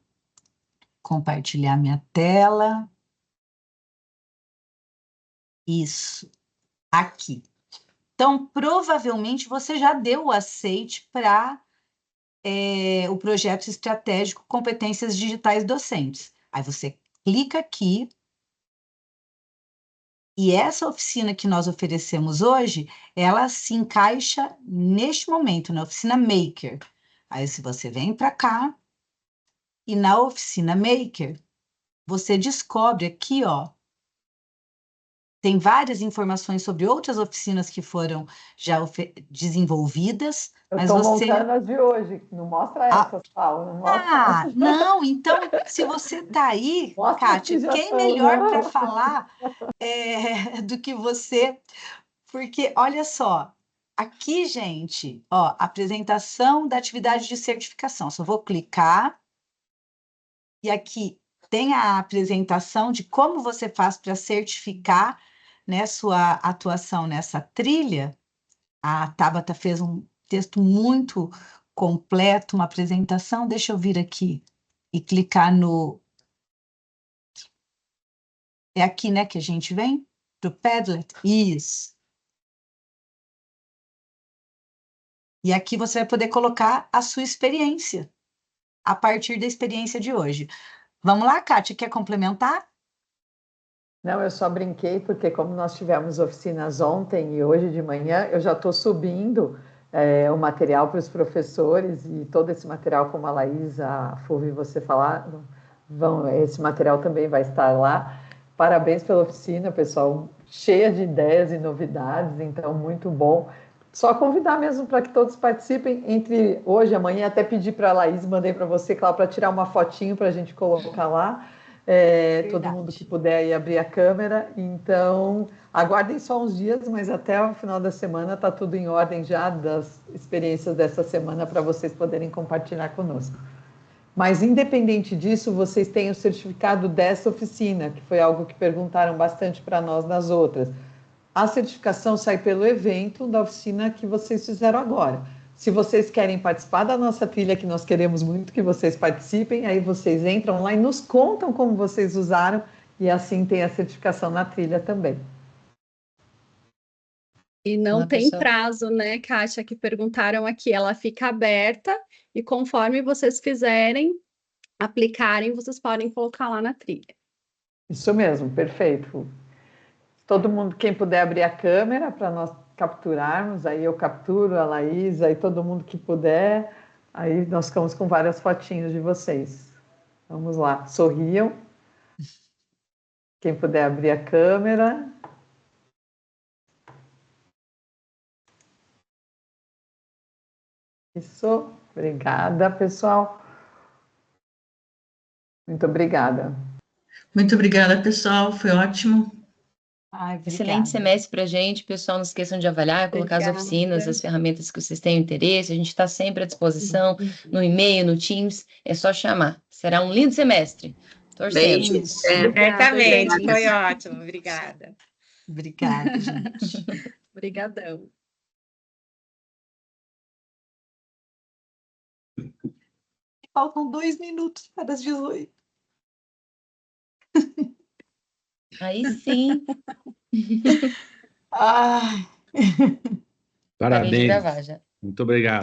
compartilhar minha tela. Isso, aqui. Então, provavelmente, você já deu o aceite para o projeto estratégico Competências Digitais Docentes. Aí você clica aqui, e essa oficina que nós oferecemos hoje, ela se encaixa neste momento, na oficina Maker. Aí, se você vem para cá, e na oficina Maker, você descobre aqui, ó, tem várias informações sobre outras oficinas que foram já desenvolvidas, Eu mas estou você... montando as de hoje, não mostra essas, Paulo, não mostra. Não, então, se você está aí, Mostra as que Kátia, já quem estão, melhor né? para falar do que você? Porque, olha só, aqui, gente, ó, apresentação da atividade de certificação. Só vou clicar, e aqui tem a apresentação de como você faz para certificar, né, sua atuação nessa trilha. A Tabata fez um texto muito completo, uma apresentação. Deixa eu vir aqui e clicar no... É aqui, né, que a gente vem? Para o Padlet? Isso. E aqui você vai poder colocar a sua experiência, a partir da experiência de hoje. Vamos lá, Kátia, quer complementar? Não, eu só brinquei porque como nós tivemos oficinas ontem e hoje de manhã, eu já estou subindo o material para os professores e todo esse material, como a Laís, a Fulvio e você falaram, esse material também vai estar lá. Parabéns pela oficina, pessoal, cheia de ideias e novidades, então muito bom. Só convidar mesmo para que todos participem entre hoje e amanhã, até pedir para a Laís, mandei para você, Cláudia, para tirar uma fotinho para a gente colocar lá. Todo mundo que puder aí abrir a câmera, então aguardem só uns dias, mas até o final da semana está tudo em ordem já das experiências dessa semana para vocês poderem compartilhar conosco. Mas independente disso, vocês têm o certificado dessa oficina, que foi algo que perguntaram bastante para nós nas outras. A certificação sai pelo evento da oficina que vocês fizeram agora. Se vocês querem participar da nossa trilha, que nós queremos muito que vocês participem, aí vocês entram lá e nos contam como vocês usaram, e assim tem a certificação na trilha também. E não tem prazo, né, Kátia, que perguntaram aqui. Ela fica aberta e conforme vocês fizerem, aplicarem, vocês podem colocar lá na trilha. Isso mesmo, perfeito. Todo mundo, quem puder abrir a câmera para nós capturarmos, aí eu capturo a Laís, aí todo mundo que puder, aí nós ficamos com várias fotinhos de vocês. Vamos lá, sorriam. Quem puder abrir a câmera. Isso, obrigada, pessoal. Muito obrigada. Muito obrigada, pessoal, foi ótimo. Ai, Excelente semestre para a gente, pessoal. Não esqueçam de avaliar, colocar as oficinas, as ferramentas que vocês tenham interesse. A gente está sempre à disposição, no e-mail, no Teams. É só chamar. Será um lindo semestre. Torcemos. Beijos. Certamente, foi ótimo. Obrigada. Obrigada, gente. Obrigadão. Faltam 2 minutos para as 18. Aí sim. Parabéns. Gravar já. Muito obrigado.